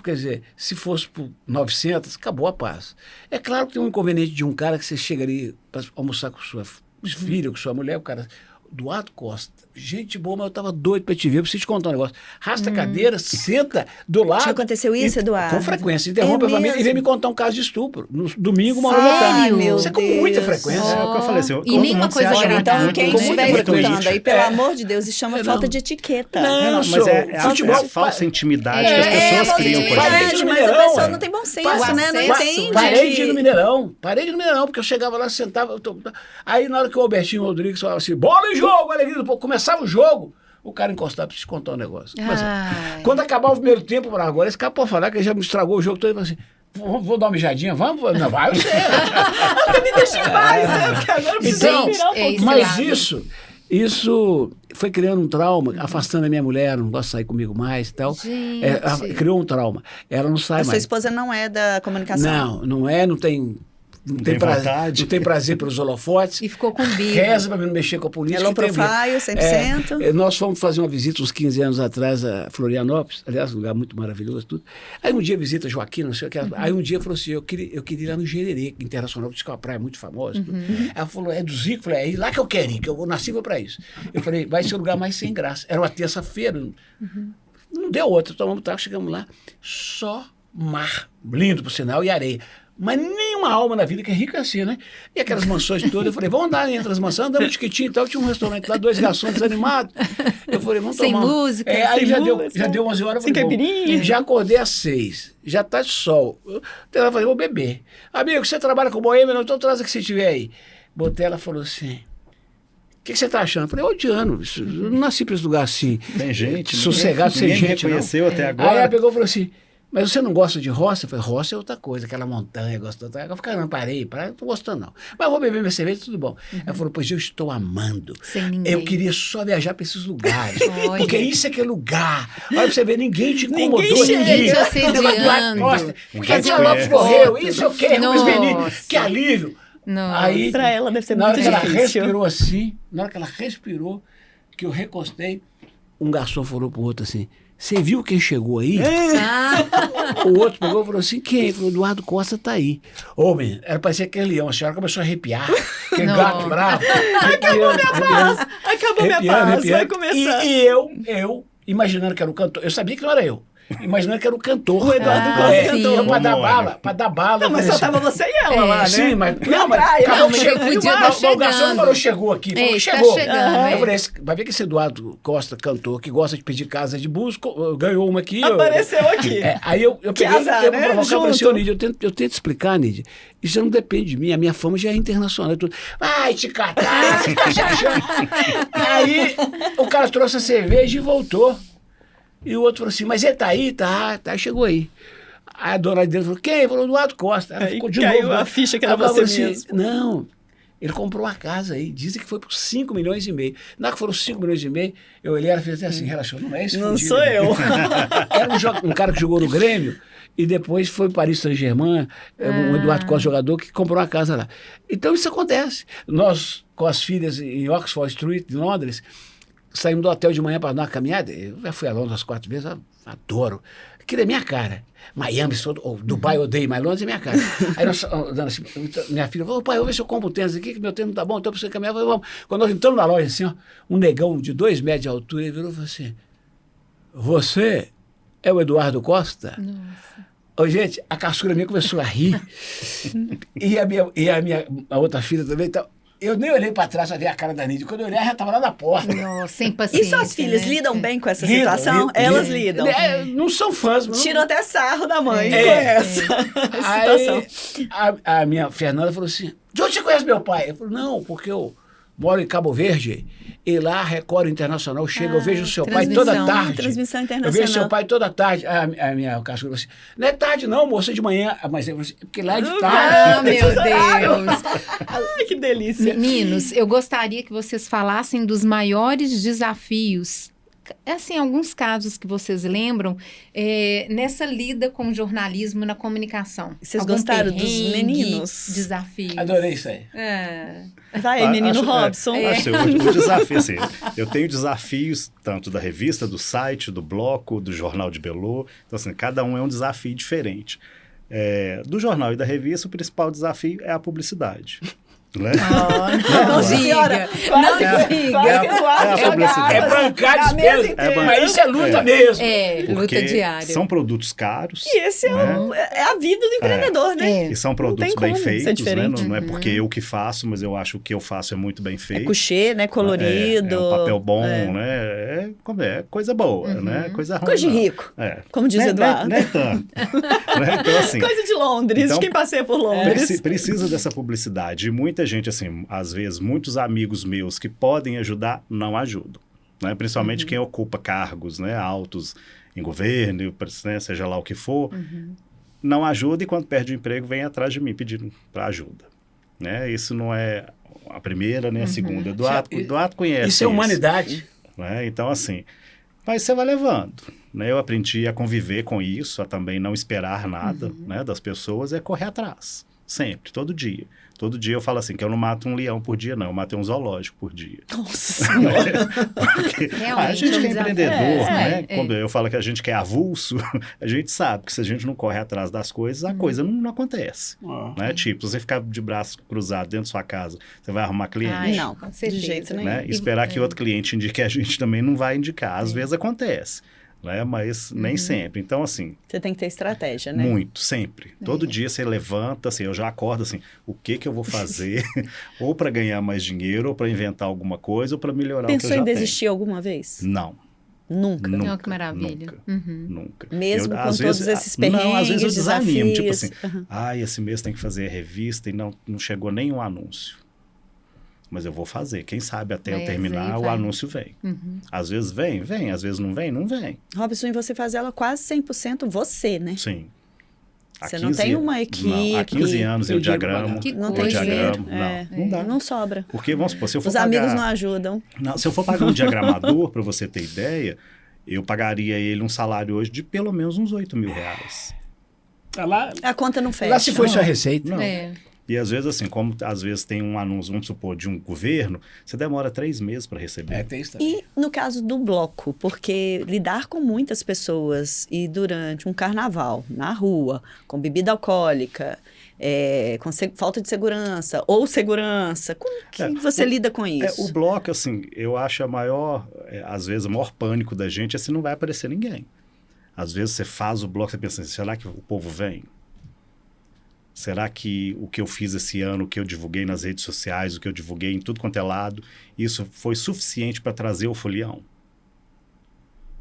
Quer dizer, se fosse por 900, acabou a paz. É claro que tem um inconveniente de um cara que você chega ali para almoçar com sua filha, com sua mulher, o cara Eduardo Costa, gente boa, mas eu tava doido pra te ver, eu preciso te contar um negócio. Arrasta a cadeira, senta do lado. Já aconteceu isso, Eduardo? Com frequência. Interrompe a família e vem mesmo? me contar um caso de estupro. No domingo, uma hora da tarde. Sério? Meu Isso é com muita Deus. frequência. É o que eu falei assim. E todo nenhuma mundo se coisa acha agradável. Então, muito quem com estiver muita escutando frequência. aí, pelo amor de Deus, isso chama Não. falta de etiqueta. Não, Mas sou- é a futebol- falsa intimidade que as É, pessoas falsa criam com a intimidade, gente. Parede no mas a Mineirão, pessoa é. não tem bom senso, O né? Não acesso. entende. Parei de ir no Mineirão. Parei de ir no Mineirão, porque eu chegava lá, sentava. Aí, na hora que o Albertinho Rodrigues falava assim, bola em jogo, alegria do povo. Começava o jogo, o cara encostava pra te contar um negócio. Mas, Ai. quando acabar o primeiro tempo, para agora, esse cara pode falar que ele já me estragou o jogo todo. Ele falou assim, vou dar uma mijadinha, vamos? Não, vai você. Até me deixa mais, né? Porque agora eu preciso Então, respirar um é pouquinho. esse mas lado. isso foi criando um trauma, afastando a minha mulher, não gosta de sair comigo mais e tal. Gente. Criou um trauma. Ela não sai A sua mais. esposa não é da comunicação. Não tem tem prazer, vontade. não tem prazer pelos holofotes. E ficou com bico. Reza pra mim não mexer com a política. É low e tem profile, 100%. nós fomos fazer uma visita uns 15 anos atrás a Florianópolis, aliás, um lugar muito maravilhoso, tudo. Aí um dia visita Joaquim, não sei o que. Aí um dia falou assim, eu queria ir lá no Gererê, Internacional, que diz que é uma praia muito famosa. Tudo. Ela falou, é dos ricos? Eu falei, é lá que eu quero ir, que eu nasci pra isso. Eu falei, vai ser o lugar mais sem graça. Era uma terça-feira, não deu outra, tomamos trago, chegamos lá, só mar, lindo por sinal, e areia. Mas nenhuma alma na vida que é rica assim, né? E aquelas mansões todas, eu falei, vamos andar entre as mansões, andamos de quitinho e tal, tinha um restaurante lá, 2 garçons desanimados. Eu falei, vamos Sem tomar. música, Aí sem já música. deu 11 horas. eu Sem falei, bom, caipirinha. já acordei às 6, já tá de sol. Ela falou, vou beber. Amigo, você trabalha com boêmia? Não, então traz o que você tiver aí. Botei, ela falou assim, o que você tá achando? Eu falei, odiando, eu não nasci pra esse lugar assim. Tem gente. Sossegado, sem ninguém me gente, não. reconheceu até Aí agora. ela pegou e falou assim, mas você não gosta de roça? Eu falei, roça é outra coisa, aquela montanha, gosto de outra. Eu falei, não, parei, não tô gostando não. Mas eu vou beber minha cerveja, tudo bom. Ela falou, pois eu estou amando. Sem ninguém. Eu queria só viajar para esses lugares. Olha. Porque isso é que é lugar. Olha pra você ver, ninguém te incomodou, Ninguém ninguém. te assediando. Costa, porque a Ninguém Tia Lopes te morreu, conhece. isso eu quero, Rubens Nossa. Benite, que alívio. Nossa. Aí, Pra ela deve ser na hora muito que ela difícil. respirou assim, na hora que ela respirou, que eu recostei, um garçom falou pro outro assim, você viu quem chegou aí? Ah, O outro pegou e falou assim, quem? Ele falou, Eduardo Costa tá aí. Ô, menino, era parecia aquele leão, a senhora começou a arrepiar, aquele Não. gato bravo. Acabou minha paz, acabou minha paz, vai começar. E eu, imaginando que era o cantor, eu sabia que não era eu. Imaginando que era o cantor. O Eduardo Costa cantou. Eu pra dar Homônio. bala, pra dar bala. Não, mas eu só falei tava assim, você e ela lá, né? sim, mas Na não, mas praia, acabou não, que mas chegou. ele podia Mas tá o garçom chegando. falou, chegou aqui. Falou, Tá chegou. chegando, Eu falei, vai ver que esse Eduardo Costa, cantor, que gosta de pedir casa de busco, ganhou uma aqui. Apareceu aqui. Aí eu peguei, azar, eu né? pra provocar, eu falei assim, Junto. ô Nídia, eu tento explicar, Nídia, isso não depende de mim, a minha fama já é internacional. É tudo. Vai te catar, você tá se achando. Aí o cara trouxe a cerveja e voltou. E o outro falou assim, mas ele tá aí? Tá, chegou aí. Aí a dona dele falou, quem? Falou, Eduardo Costa. Ela Aí ficou de caiu novo. a ficha que era Aí ela falou você mesmo. Não, ele comprou uma casa aí, dizem que foi por 5 milhões e meio. Na hora que foram 5 milhões e meio, eu olhei, ela fez assim, relaxou, não é esse Não fudido sou aí. eu. Era um cara que jogou no Grêmio e depois foi para Paris Saint-Germain, um Eduardo Costa jogador que comprou uma casa lá. Então isso acontece. Nós, com as filhas em Oxford Street, em Londres, saímos do hotel de manhã para dar uma caminhada. Eu já fui a Londres 4 vezes, eu adoro. Aquilo é minha cara. Miami, ou Dubai, eu odeio, mas Londres é minha cara. Aí nós, assim, minha filha falou, pai, vou ver se eu compro o tênis aqui, que meu tênis não tá bom, então precisa caminhar. Eu falei, vamos. Quando nós entramos na loja, assim, ó, um negão de 2 metros de altura, ele virou e falou assim, você é o Eduardo Costa? nossa. Ô, gente, a caçula minha começou a rir. e a outra filha também. Então, eu nem olhei para trás para ver a cara da Nídia. Quando eu olhei, ela já estava lá na porta. Nossa, sem E paciência. suas filhas né? lidam bem com essa Lidam, situação? Elas lidam. Não são fãs. Mas Tiram até sarro da mãe É. com essa situação. Aí, a minha Fernanda falou assim, de onde você conhece meu pai? Eu falei, não, porque eu moro em Cabo Verde e lá a Record Internacional chega, eu vejo o seu pai toda transmissão. tarde. Transmissão Eu vejo internacional. seu pai toda tarde. A minha casca falou assim, não é tarde não, moça, é de manhã. Mas eu falei assim, porque lá é de tarde. Ah, meu Deus. Ai, que delícia. Meninos, eu gostaria que vocês falassem dos maiores desafios, assim, alguns casos que vocês lembram, nessa lida com o jornalismo na comunicação. Vocês Algum gostaram dos perrengue, meninos? Desafios. Adorei isso aí. Vai, menino Acho- Robson. Acho o desafio, assim, eu tenho desafios tanto da revista, do site, do bloco, do jornal de Belô. Então, assim, cada um é um desafio diferente. Do jornal e da revista, o principal desafio é a publicidade. Né? Não Nossa senhora, diga. quase Não que- diga. quase que eu acho É a que eu publicidade. É agarro, bancar a mesa despesa. inteira. Mas isso é luta mesmo. É, luta Porque diária. são produtos caros. E esse é a vida do empreendedor, né? É. E são Não produtos tem bem como ser feitos, né? diferente. Não é porque eu que faço, mas eu acho que o que eu faço é muito bem É feito. couchê, né? Colorido. É um papel bom, É. né? É coisa boa, né? Coisa ruim. Coisa de não. rico, É. como diz Né- Eduardo. né- né tanto. Né? Então, assim, Coisa de Londres, Então, de quem passeia por Londres. precisa dessa publicidade. E muita gente, assim, às vezes, muitos amigos meus que podem ajudar, não ajudam. Né? Principalmente quem ocupa cargos, né, altos em governo, né, seja lá o que for, não ajuda e quando perde o emprego vem atrás de mim pedindo para ajuda. Né? Isso não é a primeira nem a segunda. Eduardo conhece Isso é humanidade. né? Então, assim, mas você vai levando. Né? Eu aprendi a conviver com isso, a também não esperar nada né, das pessoas, é correr atrás. Sempre, todo dia. Todo dia eu falo assim, que eu não mato um leão por dia, não. Eu mato um zoológico por dia. Nossa senhora. Porque Realmente, a gente é um que é desafio. empreendedor, né? É. Quando eu falo que a gente quer avulso, a gente sabe que se a gente não corre atrás das coisas, a coisa não acontece. Né? Tipo, se você ficar de braço cruzado dentro da sua casa, você vai arrumar cliente? Ai, Não, com de certeza. jeito nenhum. Né? Esperar que outro cliente indique a gente também não vai indicar. Às vezes acontece, né? Mas nem sempre. Então, assim, Você tem que ter estratégia, né? muito, sempre. Todo dia você levanta, assim, eu já acordo assim, o que eu vou fazer? Ou para ganhar mais dinheiro, ou para inventar alguma coisa, ou para melhorar o que eu Pensou já em tenho. desistir alguma vez? Não. Nunca. Nunca. Não, que maravilha. Nunca. Nunca. Mesmo com às todos vezes, esses Não, às vezes eu perrengues, desanimo. Tipo desafios. assim, esse mês tem que fazer a revista e não chegou nenhum anúncio. Mas eu vou fazer. Quem sabe até eu Mas terminar, aí o vai. anúncio vem. Às vezes vem. Às vezes não vem, não vem. Robson, e você faz ela quase 100% você, né? Sim. Há Você não tem uma equipe. Não, há 15 anos eu Tem dinheiro pra diagramo. pagar. Que Não eu tem coisa. dinheiro. diagramo. Não dá. Não sobra. Porque, vamos supor, se eu for Os amigos não pagar... ajudam. Não, se eu for pagar um diagramador, para você ter ideia, eu pagaria ele um salário hoje de pelo menos uns R$8.000. Lá, A conta não fecha. lá se foi sua receita. Não. É. E às vezes, assim, como às vezes tem um anúncio, vamos supor, de um governo, você demora 3 meses para receber. Tem isso também. E no caso do bloco, porque lidar com muitas pessoas e durante um carnaval, na rua, com bebida alcoólica, com falta de segurança ou segurança, como que você lida com isso? O bloco, assim, eu acho às vezes, o maior pânico da gente é se não vai aparecer ninguém. Às vezes você faz o bloco, você pensa assim, será que o povo vem? Será que o que eu fiz esse ano, o que eu divulguei nas redes sociais, o que eu divulguei em tudo quanto é lado, isso foi suficiente para trazer o folião?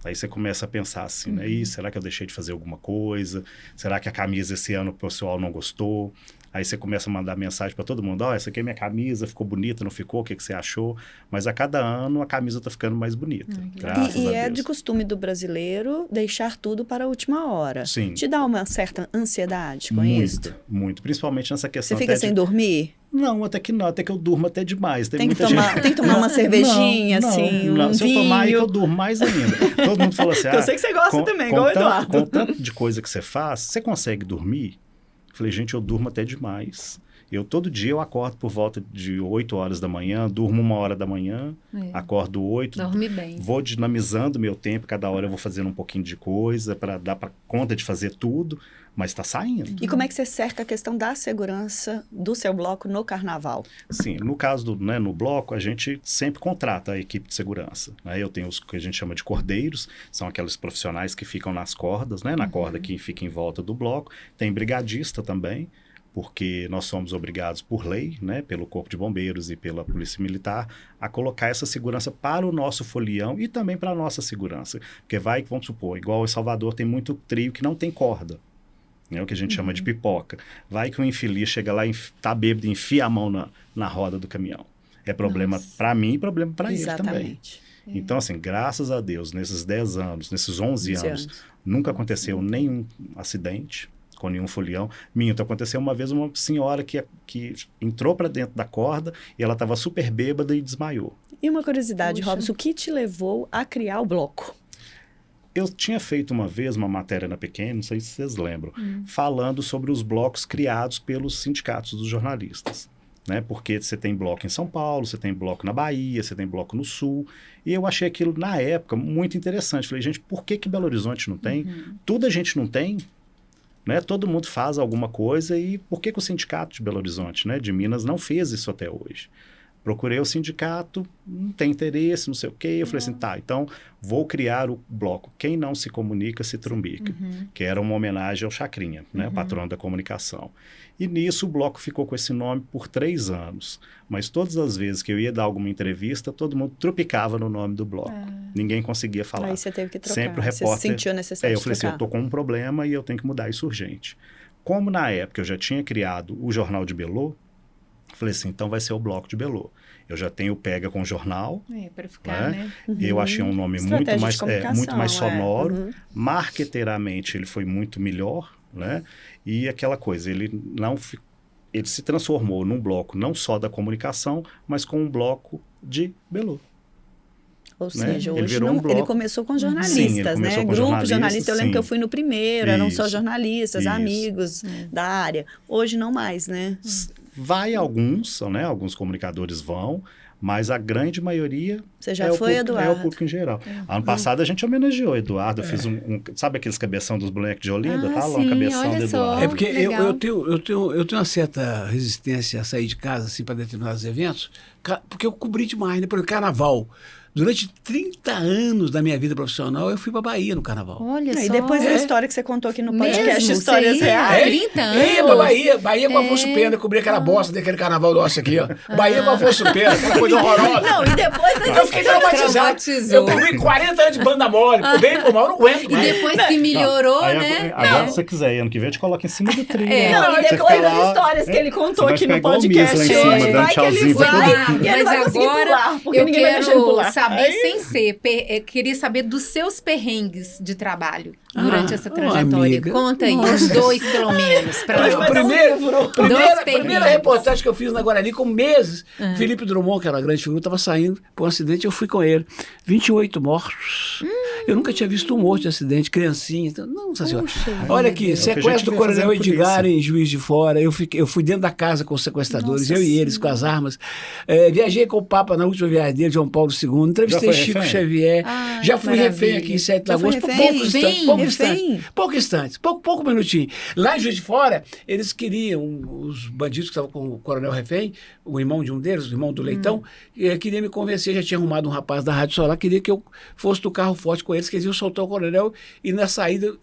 Aí você começa a pensar assim, né? Será que eu deixei de fazer alguma coisa? Será que a camisa esse ano o pessoal não gostou? Aí você começa a mandar mensagem para todo mundo, essa aqui é minha camisa, ficou bonita, não ficou? O que você achou? Mas a cada ano a camisa está ficando mais bonita, graças E a é Deus. de costume do brasileiro deixar tudo para a última hora. Sim. Te dá uma certa ansiedade com isso? Muito, principalmente nessa Você questão fica até sem de... dormir? Não, até que eu durmo até demais. Tem que muita tomar uma cervejinha, assim, um Se eu tomar aí que vinho. eu durmo mais ainda. Todo mundo fala assim, Eu sei que você gosta também, igual o Eduardo. Com o tanto de coisa que você faz, você consegue dormir? Eu falei, gente, eu durmo até demais. Todo dia eu acordo por volta de 8 horas da manhã, durmo 1 hora da manhã, acordo 8, Dorme bem. vou dinamizando meu tempo, cada hora eu vou fazendo um pouquinho de coisa para dar para conta de fazer tudo, mas está saindo. E como é que você cerca a questão da segurança do seu bloco no carnaval? Sim, no caso no bloco, a gente sempre contrata a equipe de segurança. Né? Eu tenho os que a gente chama de cordeiros, são aqueles profissionais que ficam nas cordas, né? Na corda que fica em volta do bloco. Tem brigadista também, porque nós somos obrigados por lei, né, pelo Corpo de Bombeiros e pela Polícia Militar, a colocar essa segurança para o nosso folião e também para a nossa segurança. Porque vamos supor, igual em Salvador tem muito trio que não tem corda, né, o que a gente chama de pipoca. Vai que o infeliz chega lá, tá bêbado e enfia a mão na roda do caminhão. É problema para mim e problema para ele também. Exatamente. Então, assim, graças a Deus, nesses 10 anos, nesses 11 anos, nunca aconteceu nenhum acidente com nenhum folião. Minto, aconteceu uma vez uma senhora que entrou para dentro da corda e ela estava super bêbada e desmaiou. E uma curiosidade, Puxa. Robson, o que te levou a criar o bloco? Eu tinha feito uma vez uma matéria na Pequena, não sei se vocês lembram, falando sobre os blocos criados pelos sindicatos dos jornalistas. Né? Porque você tem bloco em São Paulo, você tem bloco na Bahia, você tem bloco no Sul. E eu achei aquilo, na época, muito interessante. Falei, gente, por que Belo Horizonte não tem? Tudo a gente não tem. Né? Todo mundo faz alguma coisa e por que o sindicato de Belo Horizonte, né, de Minas, não fez isso até hoje? Procurei o sindicato, não tem interesse, não sei o quê. Eu falei assim, tá, então vou criar o bloco Quem Não Se Comunica, Se Trumbica, que era uma homenagem ao Chacrinha, né, patrono da comunicação. E nisso o bloco ficou com esse nome por 3 anos. Mas todas as vezes que eu ia dar alguma entrevista, todo mundo trupicava no nome do bloco. Ninguém conseguia falar. Aí você teve que trocar. Sempre o repórter... Você sentiu a necessidade eu de falei assim, trocar. eu tô com um problema e eu tenho que mudar isso urgente. Como na época eu já tinha criado o Jornal de Belô, falei assim, então vai ser o Bloco de Belô. Eu já tenho o Pega com o Jornal. Para ficar, né? Eu achei um nome Estratégia muito mais de sonoro. Marketeiramente, ele foi muito melhor, né? E aquela coisa, ele se transformou num bloco não só da comunicação, mas com um bloco de Belô. Ou Né? seja, Ele hoje virou um bloco. ele começou com Sim, ele jornalistas, começou né? com Grupo jornalistas, jornalista, eu lembro que eu sim. fui no primeiro, eram só Isso. jornalistas, Isso. amigos da área. Hoje não mais, né? Vai alguns, né? Alguns comunicadores vão, mas a grande maioria Você já é foi, o Eduardo? público em geral. Ano passado a gente homenageou o Eduardo, eu fiz sabe aqueles cabeção dos bonecos de Olinda? Tá lá um sim, cabeção olha do só. Eduardo. É porque legal. eu tenho uma certa resistência a sair de casa assim, para determinados eventos, porque eu cobri demais, né? Por exemplo, carnaval. Durante 30 anos da minha vida profissional, eu fui para Bahia no carnaval. Olha só. E depois da história que você contou aqui no podcast, Mesmo? Histórias Você ia? Reais. 30 anos. Ia pra Bahia com o Afonso Pena, cobri aquela bosta daquele carnaval nosso aqui, ó. Bahia com o Afonso Pena, aquela coisa horrorosa. Não, e depois da Eu fiquei traumatizado. Traumatizou. Eu cobri 40 anos de banda mole, por bem por mal, eu não aguento E mais. depois que melhorou, Aí, né? agora, se você quiser, ano que vem, eu te coloco em cima do trilho. Não, e Você depois fica das lá, histórias que ele contou vai aqui ficar no igual o podcast Miss lá em cima, hoje, dando vai que ele tchauzinho pra vai todo mundo. e ele Mas vai conseguir agora pular, porque eu ninguém vai deixar ele quero pular. saber sem ser, queria saber dos seus perrengues de trabalho durante essa trajetória. amiga. Conta aí, uns 2 pelo menos, pra Mas nós. vai dar um livro. perrengues. Primeira reportagem que eu fiz na Guarani, com meses, Felipe Drummond, que era uma grande figura, estava saindo por um acidente, eu fui com ele. 28 mortos. Eu nunca tinha visto um morto de acidente, criancinha. Então, nossa senhora. Olha aqui, que a gente sequestro do devia fazer Coronel na Edgar polícia. em Juiz de Fora. Eu fui dentro da casa com os sequestradores, Nossa eu e eles, com as armas. Viajei com o Papa na última viagem dele, João Paulo II. Entrevistei Já foi Chico refém? Xavier. Ai, Já fui refém maravilha. aqui em Sete Já foi Lagoas. Por refém? poucos instantes. Refém? Poucos instantes. Pouco minutinho. Lá em Juiz de Fora, eles queriam, os bandidos que estavam com o Coronel Refém, o irmão de um deles, o irmão do Leitão, queria me convencer, já tinha arrumado um rapaz da Rádio Solar, queria que eu fosse do carro forte com eles, que eles iam soltar o coronel, e na saída,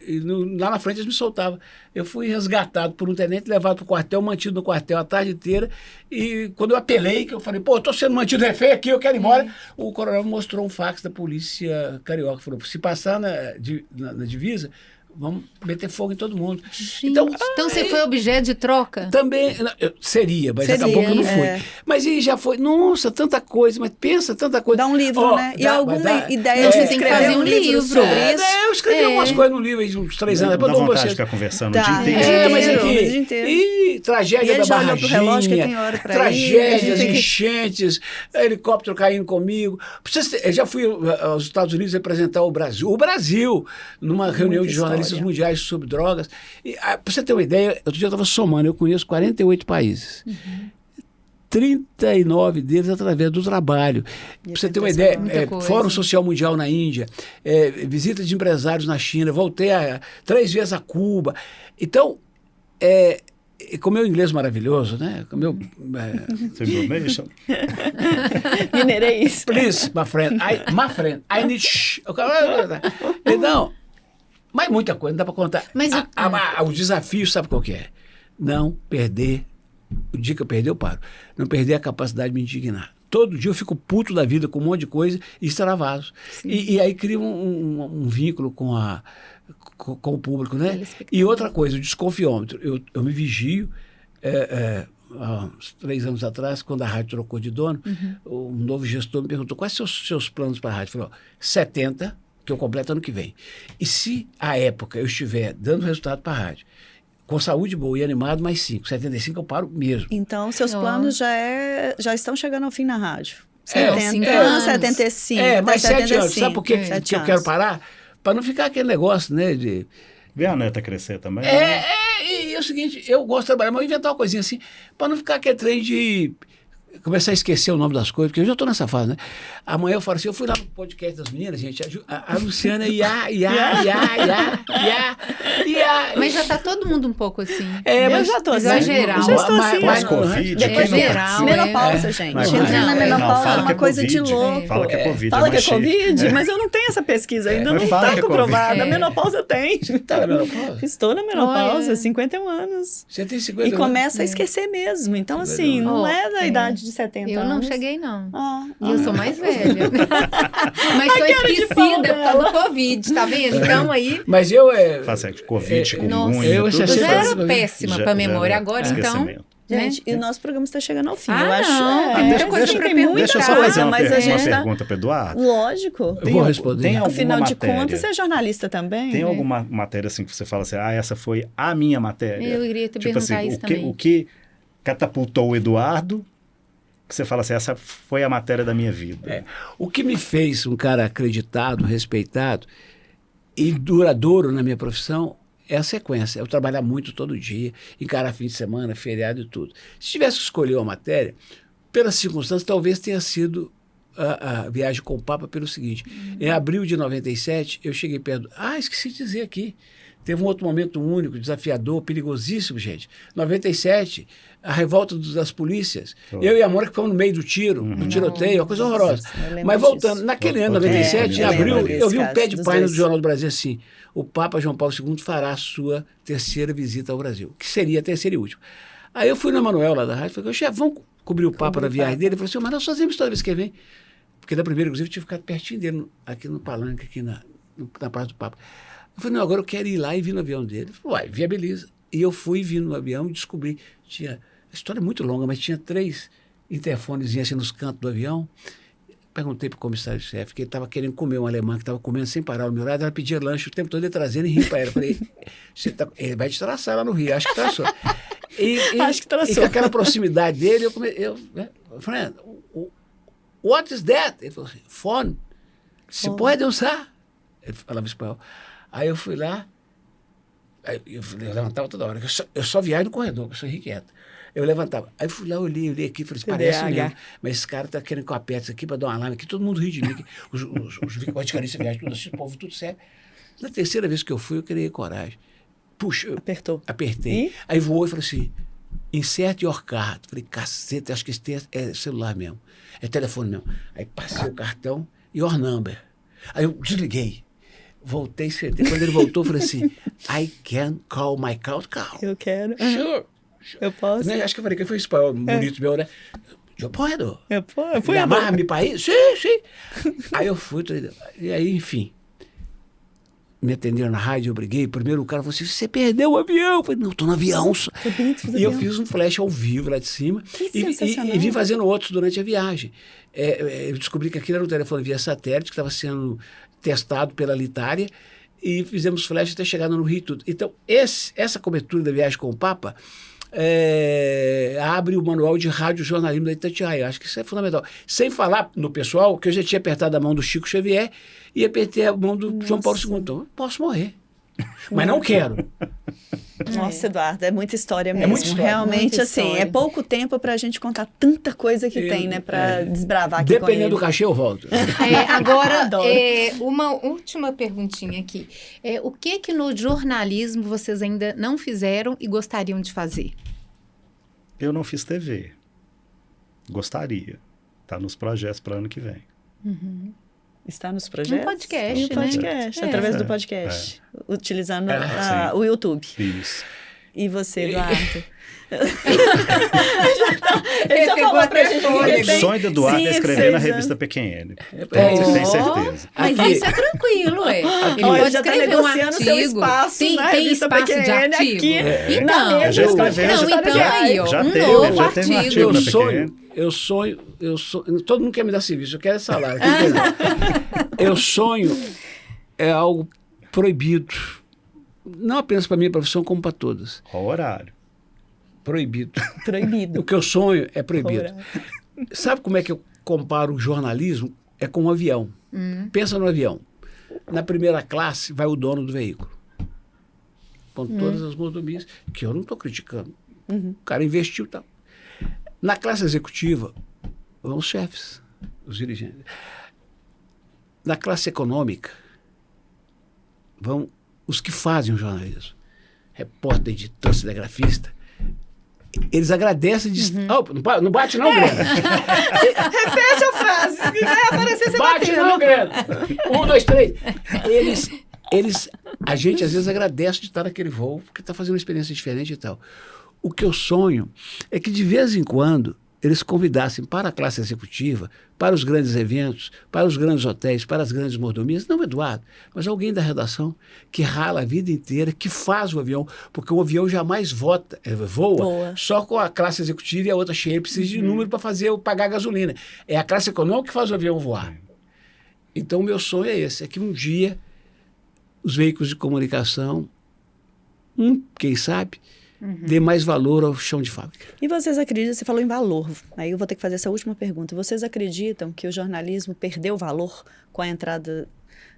lá na frente eles me soltavam. Eu fui resgatado por um tenente, levado para o quartel, mantido no quartel a tarde inteira, e quando eu apelei, que eu falei, pô, eu tô sendo mantido refém aqui, eu quero ir embora, o coronel me mostrou um fax da polícia carioca, falou, se passar na divisa, vamos meter fogo em todo mundo. Então você foi objeto de troca? Também, seria, mas Seria, acabou que eu não fui. é. Mas aí já foi, nossa, tanta coisa, mas pensa, tanta coisa. Dá um livro, Ó, né? E dá- alguma vai dar- ideia Você de tem que escrever fazer um livro. sobre isso? Eu escrevi algumas coisas no livro aí, uns 3 anos. Dá Depois eu dou vontade de vocês. ficar conversando Tá, o dia inteiro. é, Mas inteiro, o dia aqui, inteiro. e tragédia E ele da já olhou pro relógio que Barraginha, tem hora pra ir, tragédias, a gente- enchentes, helicóptero caindo comigo. Eu já fui aos Estados Unidos representar o Brasil, numa reunião de jornalistas história. mundiais sobre drogas. E, pra você ter uma ideia, outro dia eu estava somando, eu conheço 48 países. 39 deles através do trabalho. Para você ter uma ideia, Muita coisa. Fórum Social Mundial na Índia, visita de empresários na China, voltei 3 vezes a Cuba. Então, com o meu inglês maravilhoso, né? Com o meu... Você viu mesmo? Mineirês. Please, my friend, I need... Então, mas muita coisa, não dá para contar. Mas O desafio, sabe qual que é? Não perder... O dia que eu perder, eu paro. Não perder a capacidade de me indignar. Todo dia eu fico puto da vida com um monte de coisa e extravaso. E aí cria um vínculo com o público, né? E outra coisa, o desconfiômetro. Eu me vigio. Há uns 3 anos atrás, quando a rádio trocou de dono, um novo gestor me perguntou quais são os seus planos para a rádio. Eu falei, 70, que eu completo ano que vem. E se, à época, eu estiver dando resultado para a rádio, com saúde boa e animado, mais 5. 75 eu paro mesmo. Então, seus planos já estão chegando ao fim na rádio. 5 70, anos. 75. Mais 7 anos. Sabe por que eu 7 quero anos. parar? Para não ficar aquele negócio, né, de... Ver a neta crescer também. né? E é o seguinte, eu gosto de trabalhar, mas eu vou inventar uma coisinha assim, para não ficar aquele trem de começar a esquecer o nome das coisas, porque eu já estou nessa fase, né? Amanhã eu falo assim, eu fui lá no podcast das meninas, gente, a Luciana, Mas já tá todo mundo um pouco assim. Eu já tô assim. Exageral. Eu já estou assim. Mas Covid, Depois quem não geral, tá? menopausa, gente. Mas Entrar na não, menopausa fala é que uma coisa de Covid. louco. Fala que é Covid. Fala que é mais chique. Covid, mas eu não tenho essa pesquisa ainda, Mas não fala está que é Covid. comprovada. A menopausa tem. Tá na menopausa? Estou na menopausa, Olha. 51 anos. Você tem 50 E começa a esquecer mesmo. Então, assim, não é da idade de 70 Eu anos. não cheguei, não. E E eu sou mais velha. Mas sou esquecida por causa do Covid, tá vendo? Então aí... Mas eu Faz assim, Covid, nossa, chikungunya, tudo. Eu Você já faz- era péssima pra memória. Agora, então... esquecimento. Gente, e o nosso programa está chegando ao fim. Ah, eu acho. não, tem muita coisa sim, pra tem perguntar. muita Deixa eu só coisa, fazer uma, mas a uma gente tá... pergunta para Eduardo. Lógico. Eu vou responder. Tem alguma Afinal de matéria, contas, você é jornalista também. Tem né? alguma matéria assim que você fala assim, essa foi a minha matéria? Eu iria te Tipo perguntar assim, isso o que, também. o que catapultou o Eduardo, que você fala assim, essa foi a matéria da minha vida. O que me fez um cara acreditado, respeitado e duradouro na minha profissão é a sequência. Eu trabalhar muito todo dia, encarar fim de semana, feriado e tudo. Se tivesse que escolher uma matéria, pelas circunstâncias, talvez tenha sido a viagem com o Papa pelo seguinte. Em abril de 97, eu cheguei perto... esqueci de dizer aqui. Teve um outro momento único, desafiador, perigosíssimo, gente. 97, a revolta das polícias. Eu e a Mônica ficamos no meio do tiro, do tiroteio, uma coisa horrorosa. Eu lembro Mas voltando, disso. naquele ano, Outro 97, em dia, abril, lembro eu vi um desse pé caso, de dos página do dois. Jornal do Brasil assim, o Papa João Paulo II fará a sua terceira visita ao Brasil, que seria a terceira e última. Aí eu fui no Emanuel lá da rádio, falei, chefe, vamos cobrir o Papa na viagem dele? Ele falou assim, mas nós fazemos toda vez que ele vem. Porque da primeira, inclusive, eu tive que ficar pertinho dele, aqui no palanque, aqui na Praça do Papa. Eu falei, não, agora eu quero ir lá e vir no avião dele. Ele falou, viabiliza. E eu fui vindo no avião e descobri, a história é muito longa, mas tinha 3 interfonezinhos assim nos cantos do avião. Perguntei para o comissário-chefe que ele estava querendo comer um alemão que estava comendo sem parar no meu lado, ela pedia lanche o tempo todo, ele trazendo e rindo para ela. Eu falei, ele vai te traçar lá no Rio, acho que traçou. Acho que traçou. E com aquela proximidade dele, eu falei, what is that? Ele falou assim, phone. Se pode usar? Ele falava espanhol. Aí eu fui lá, eu levantava toda hora, eu só viajo no corredor, eu sou irrequieto. Eu levantava. Aí fui lá, olhei aqui, falei, parece mesmo. Mas esse cara tá querendo que eu aperte isso aqui para dar um alarme aqui, todo mundo ri de mim. Os vicaristas viajam, tudo assim, o povo tudo sério. Na terceira vez que eu fui, eu criei coragem. Puxa, apertei. E? Aí voou e falou assim, insert your card. Falei, cacete, acho que esse é celular mesmo, é telefone mesmo. Aí passei o cartão, your number. Aí eu desliguei. Voltei, sentei. Quando ele voltou, eu falei assim, I can call my call. Eu quero. Sure. Eu posso? Né? Acho que eu falei que foi espanhol, bonito meu, né? Eu posso. Eu fui Amarra-me para ir? Sim. Aí eu fui, e aí, enfim, me atenderam na rádio, eu briguei. Primeiro o cara falou assim, você perdeu o avião. Eu falei, não, estou no avião. E eu fiz um flash ao vivo lá de cima. E vim fazendo outros durante a viagem. Eu descobri que aquilo era um telefone via satélite que estava sendo testado pela Litária e fizemos flash até chegar no Rio e tudo. Então, essa cobertura da viagem com o Papa abre o manual de rádio jornalismo da Itatiaia. Acho que isso é fundamental. Sem falar no pessoal, que eu já tinha apertado a mão do Chico Xavier e apertei a mão do João Paulo II. Então, eu posso morrer. Mas não quero. Nossa, Eduardo, é muita história mesmo. É muita história. Realmente, Muita assim, história. é pouco tempo pra gente contar tanta coisa que tem, né? Pra desbravar aqui com ele. Dependendo do cachê, eu volto. Agora, Adoro. uma última perguntinha aqui. O que no jornalismo vocês ainda não fizeram e gostariam de fazer? Eu não fiz TV. Gostaria. Está nos projetos para ano que vem. Está nos projetos? Um podcast, No podcast, né? através do podcast. Utilizando sim. o YouTube. Isso. E você, Eduardo? Ele já pegou falou até pra gente fome. que O ele tem sonho do Eduardo é 5, escrever 6 na anos. revista PQN. É, Tem certeza. Mas Aqui. isso é tranquilo, Ele Olha, pode já tá escrever um negociando artigo. seu espaço na tem revista espaço de PQN artigo? aqui Então, na mesa, já escreveu, não, já então tá- aí, ó, já um teve, novo já teve um artigo artigo. na Eu sonho, todo mundo quer me dar serviço, eu quero é salário. Eu sonho é algo proibido, não apenas para minha profissão, como para todas. Qual horário? Proibido. Proibido. O que eu sonho é proibido. Ora. Sabe como é que eu comparo o jornalismo? É com um avião. Pensa no avião. Na primeira classe vai o dono do veículo. Com todas as mordomias, que eu não estou criticando. O cara investiu e tal. Na classe executiva, vão os chefes, os dirigentes. Na classe econômica, vão os que fazem o jornalismo. repórter, editor, cinegrafista, eles agradecem de... Oh, não bate não, Grena. Repete a frase, que vai aparecer você Bate batendo. não, Grena. 1, 2, 3. A gente às vezes agradece de estar naquele voo, porque está fazendo uma experiência diferente e tal. O que eu sonho é que de vez em quando eles convidassem para a classe executiva, para os grandes eventos, para os grandes hotéis, para as grandes mordomias, não Eduardo, mas alguém da redação que rala a vida inteira, que faz o avião, porque o avião jamais voa só com a classe executiva e a outra cheia, precisa de número para pagar a gasolina. É a classe econômica que faz o avião voar. Então o meu sonho é esse, é que um dia os veículos de comunicação, quem sabe, dê mais valor ao chão de fábrica. E vocês acreditam, você falou em valor, aí eu vou ter que fazer essa última pergunta. Vocês acreditam que o jornalismo perdeu valor com a entrada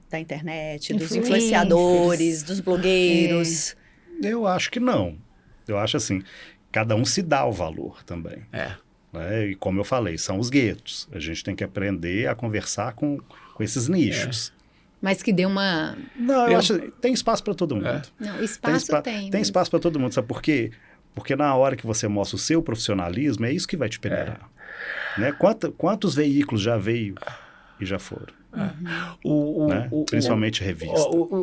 da internet, dos influenciadores, dos blogueiros? Eu acho que não. Eu acho assim, cada um se dá o valor também. Né? E como eu falei, são os guetos. A gente tem que aprender a conversar com esses nichos. Mas que deu uma... Não, eu acho que tem espaço para todo mundo. Não, espaço tem. Tem espaço para todo mundo, sabe por quê? Porque na hora que você mostra o seu profissionalismo, é isso que vai te peneirar. Né? Quantos veículos já veio e já foram? Né? Principalmente revista.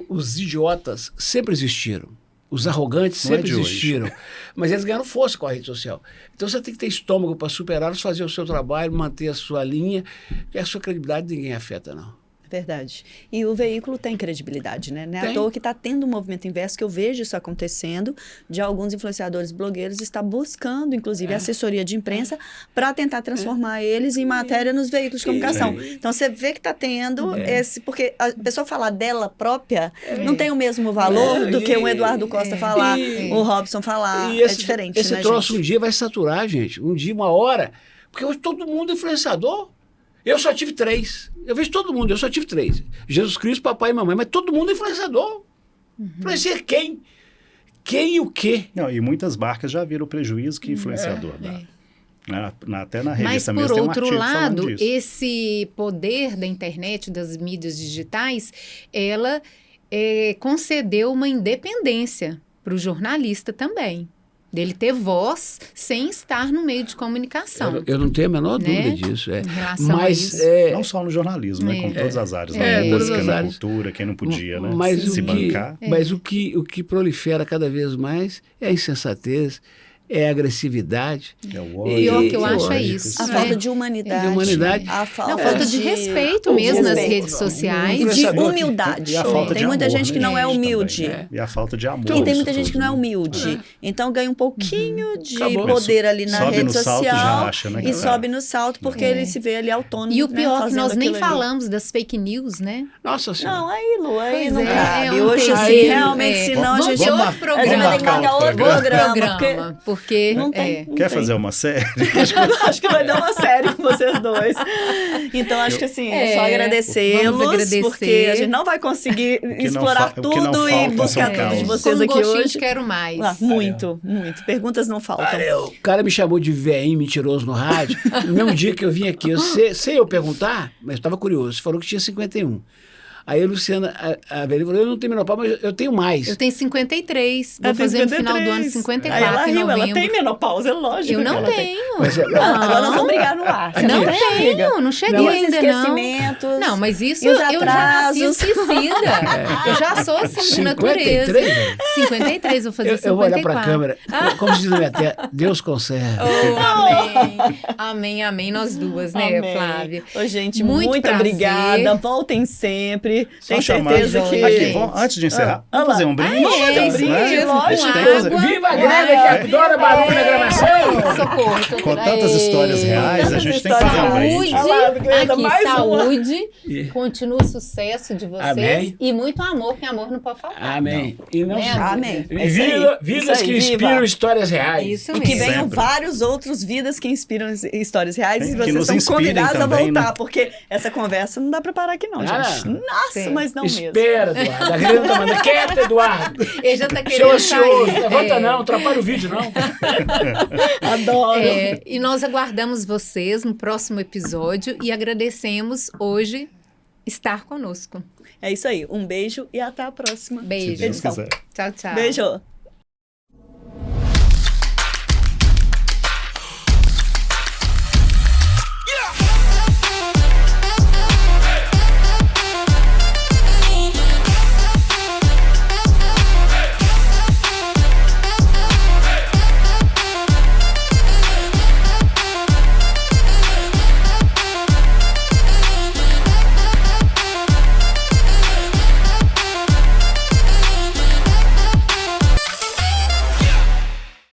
Os idiotas sempre existiram. Os arrogantes sempre existiram. Mas eles ganharam força com a rede social. Então você tem que ter estômago para superá-los, fazer o seu trabalho, manter a sua linha, que a sua credibilidade ninguém afeta, não. Verdade. E o veículo tem credibilidade, né? Não é à toa que está tendo um movimento inverso, que eu vejo isso acontecendo, de alguns influenciadores blogueiros estar buscando, inclusive, assessoria de imprensa para tentar transformar eles em matéria nos veículos de comunicação. Então, você vê que está tendo esse... Porque a pessoa falar dela própria não tem o mesmo valor do que o Eduardo Costa falar, o Robson falar. É diferente, esse né, troço gente? um dia vai saturar, gente. Um dia, uma hora. Porque hoje todo mundo é influenciador. Eu só tive 3. Eu vejo todo mundo, eu só tive 3. Jesus Cristo, papai e mamãe, mas todo mundo é influenciador. Influencia quem? Quem e o quê? Não, e muitas marcas já viram o prejuízo que influenciador dá. Até na revista Mas, mesmo por tem um outro artigo lado, falando disso. esse poder da internet, das mídias digitais, ela concedeu uma independência para o jornalista também. Dele ter voz sem estar no meio de comunicação. Eu não tenho a menor dúvida disso. Em relação a isso. Não só no jornalismo, né? Com todas as áreas. Na todas música, as na áreas. cultura, quem não podia, né? Mas Se bancar. Mas o que prolifera cada vez mais é a insensatez, é a agressividade. É o Pior ódio. que eu acho é isso. A falta de humanidade. A falta de respeito mesmo nas redes sociais. E de Influenciador humildade. E a falta Tem de muita amor, gente que né, não é gente, humilde. também, né? E a falta de amor. E tem muita isso gente que tudo, não é né? humilde. Então ganha um pouquinho de Acabou. poder ali na Sobe rede no salto, social já acha, né, e que sobe no salto porque ele se vê ali autônomo. E o pior é que fazendo nós nem aquilo ali. falamos das fake news, né? Nossa Senhora. Não, aí, Lu, aí Pois não é, cabe. é um Hoje, tema. assim, realmente, senão a Vamos gente... ter outro A gente programa. vai ter que marcar outro programa. Porque não tem. Quer fazer uma série? Acho que vai dar uma série com vocês dois. Então, acho que assim, é só vamos agradecê-los, agradecer. porque a gente não vai conseguir explorar o que não tudo e falta buscar são tudo de causas. vocês com aqui gostinho hoje. de quero mais. Muito. Perguntas não faltam. O cara me chamou de veinho mentiroso no rádio. No mesmo dia que eu vim aqui, sem eu perguntar, mas eu estava curioso, falou que tinha 51. Aí a Luciana, a Velha falou, eu não tenho menopausa, mas eu tenho mais. Eu tenho 53. Vou Ela tem fazer no final do 53. ano 54 Aí ela em riu, novembro. ela tem menopausa, é lógico. Eu que não ela tem. tenho. Mas Agora nós vamos brigar no ar. Você Não tem, amiga? tenho, não cheguei Os ainda, não. esquecimentos. Não, mas isso E os eu já nasci atrasos. esquecida. Eu já sou assim de natureza. 53? 53, vou fazer 54. Eu vou olhar para a câmera, como se diz na minha terra, Deus conserva. Oh, amém. Amém, amém. Nós duas, né, Amém. Flávia? Ô, gente, Muito muito prazer. obrigada. Voltem sempre. Só Tenho chamar. certeza que... Aqui, antes de encerrar, vamos fazer um brinde? Vamos fazer um brinde, né? lógico. A gente tem que fazer. Viva a Grega, que adora barulho na gravação! Socorro. Com tantas histórias reais, a gente tem que fazer um brinde. Saúde, Olha lá, Glenda, aqui, mais uma. saúde, continua o sucesso de vocês. Amém. E muito amor, que amor não pode faltar. Amém. E não Né, Amém. E É isso aí. vidas Isso aí, que viva. inspiram histórias reais. Isso E mesmo. que venham Sempre. vários outros vidas que inspiram histórias reais. Tem E que vocês nos são inspirem convidados a também, voltar, né? porque essa conversa não dá pra parar aqui não, Ah, gente. não. Nossa, Sim. mas não mesmo. Espera, Eduardo. A Grega tá mandando. Quieta, Eduardo. Ele já tá Seu querendo ansioso. sair. Levanta não, atrapalha o vídeo, não. Adoro. E nós aguardamos vocês no próximo episódio e agradecemos hoje estar conosco. É isso aí. Um beijo e até a próxima. Se Beijo. Deus quiser. Tchau, tchau. Beijo.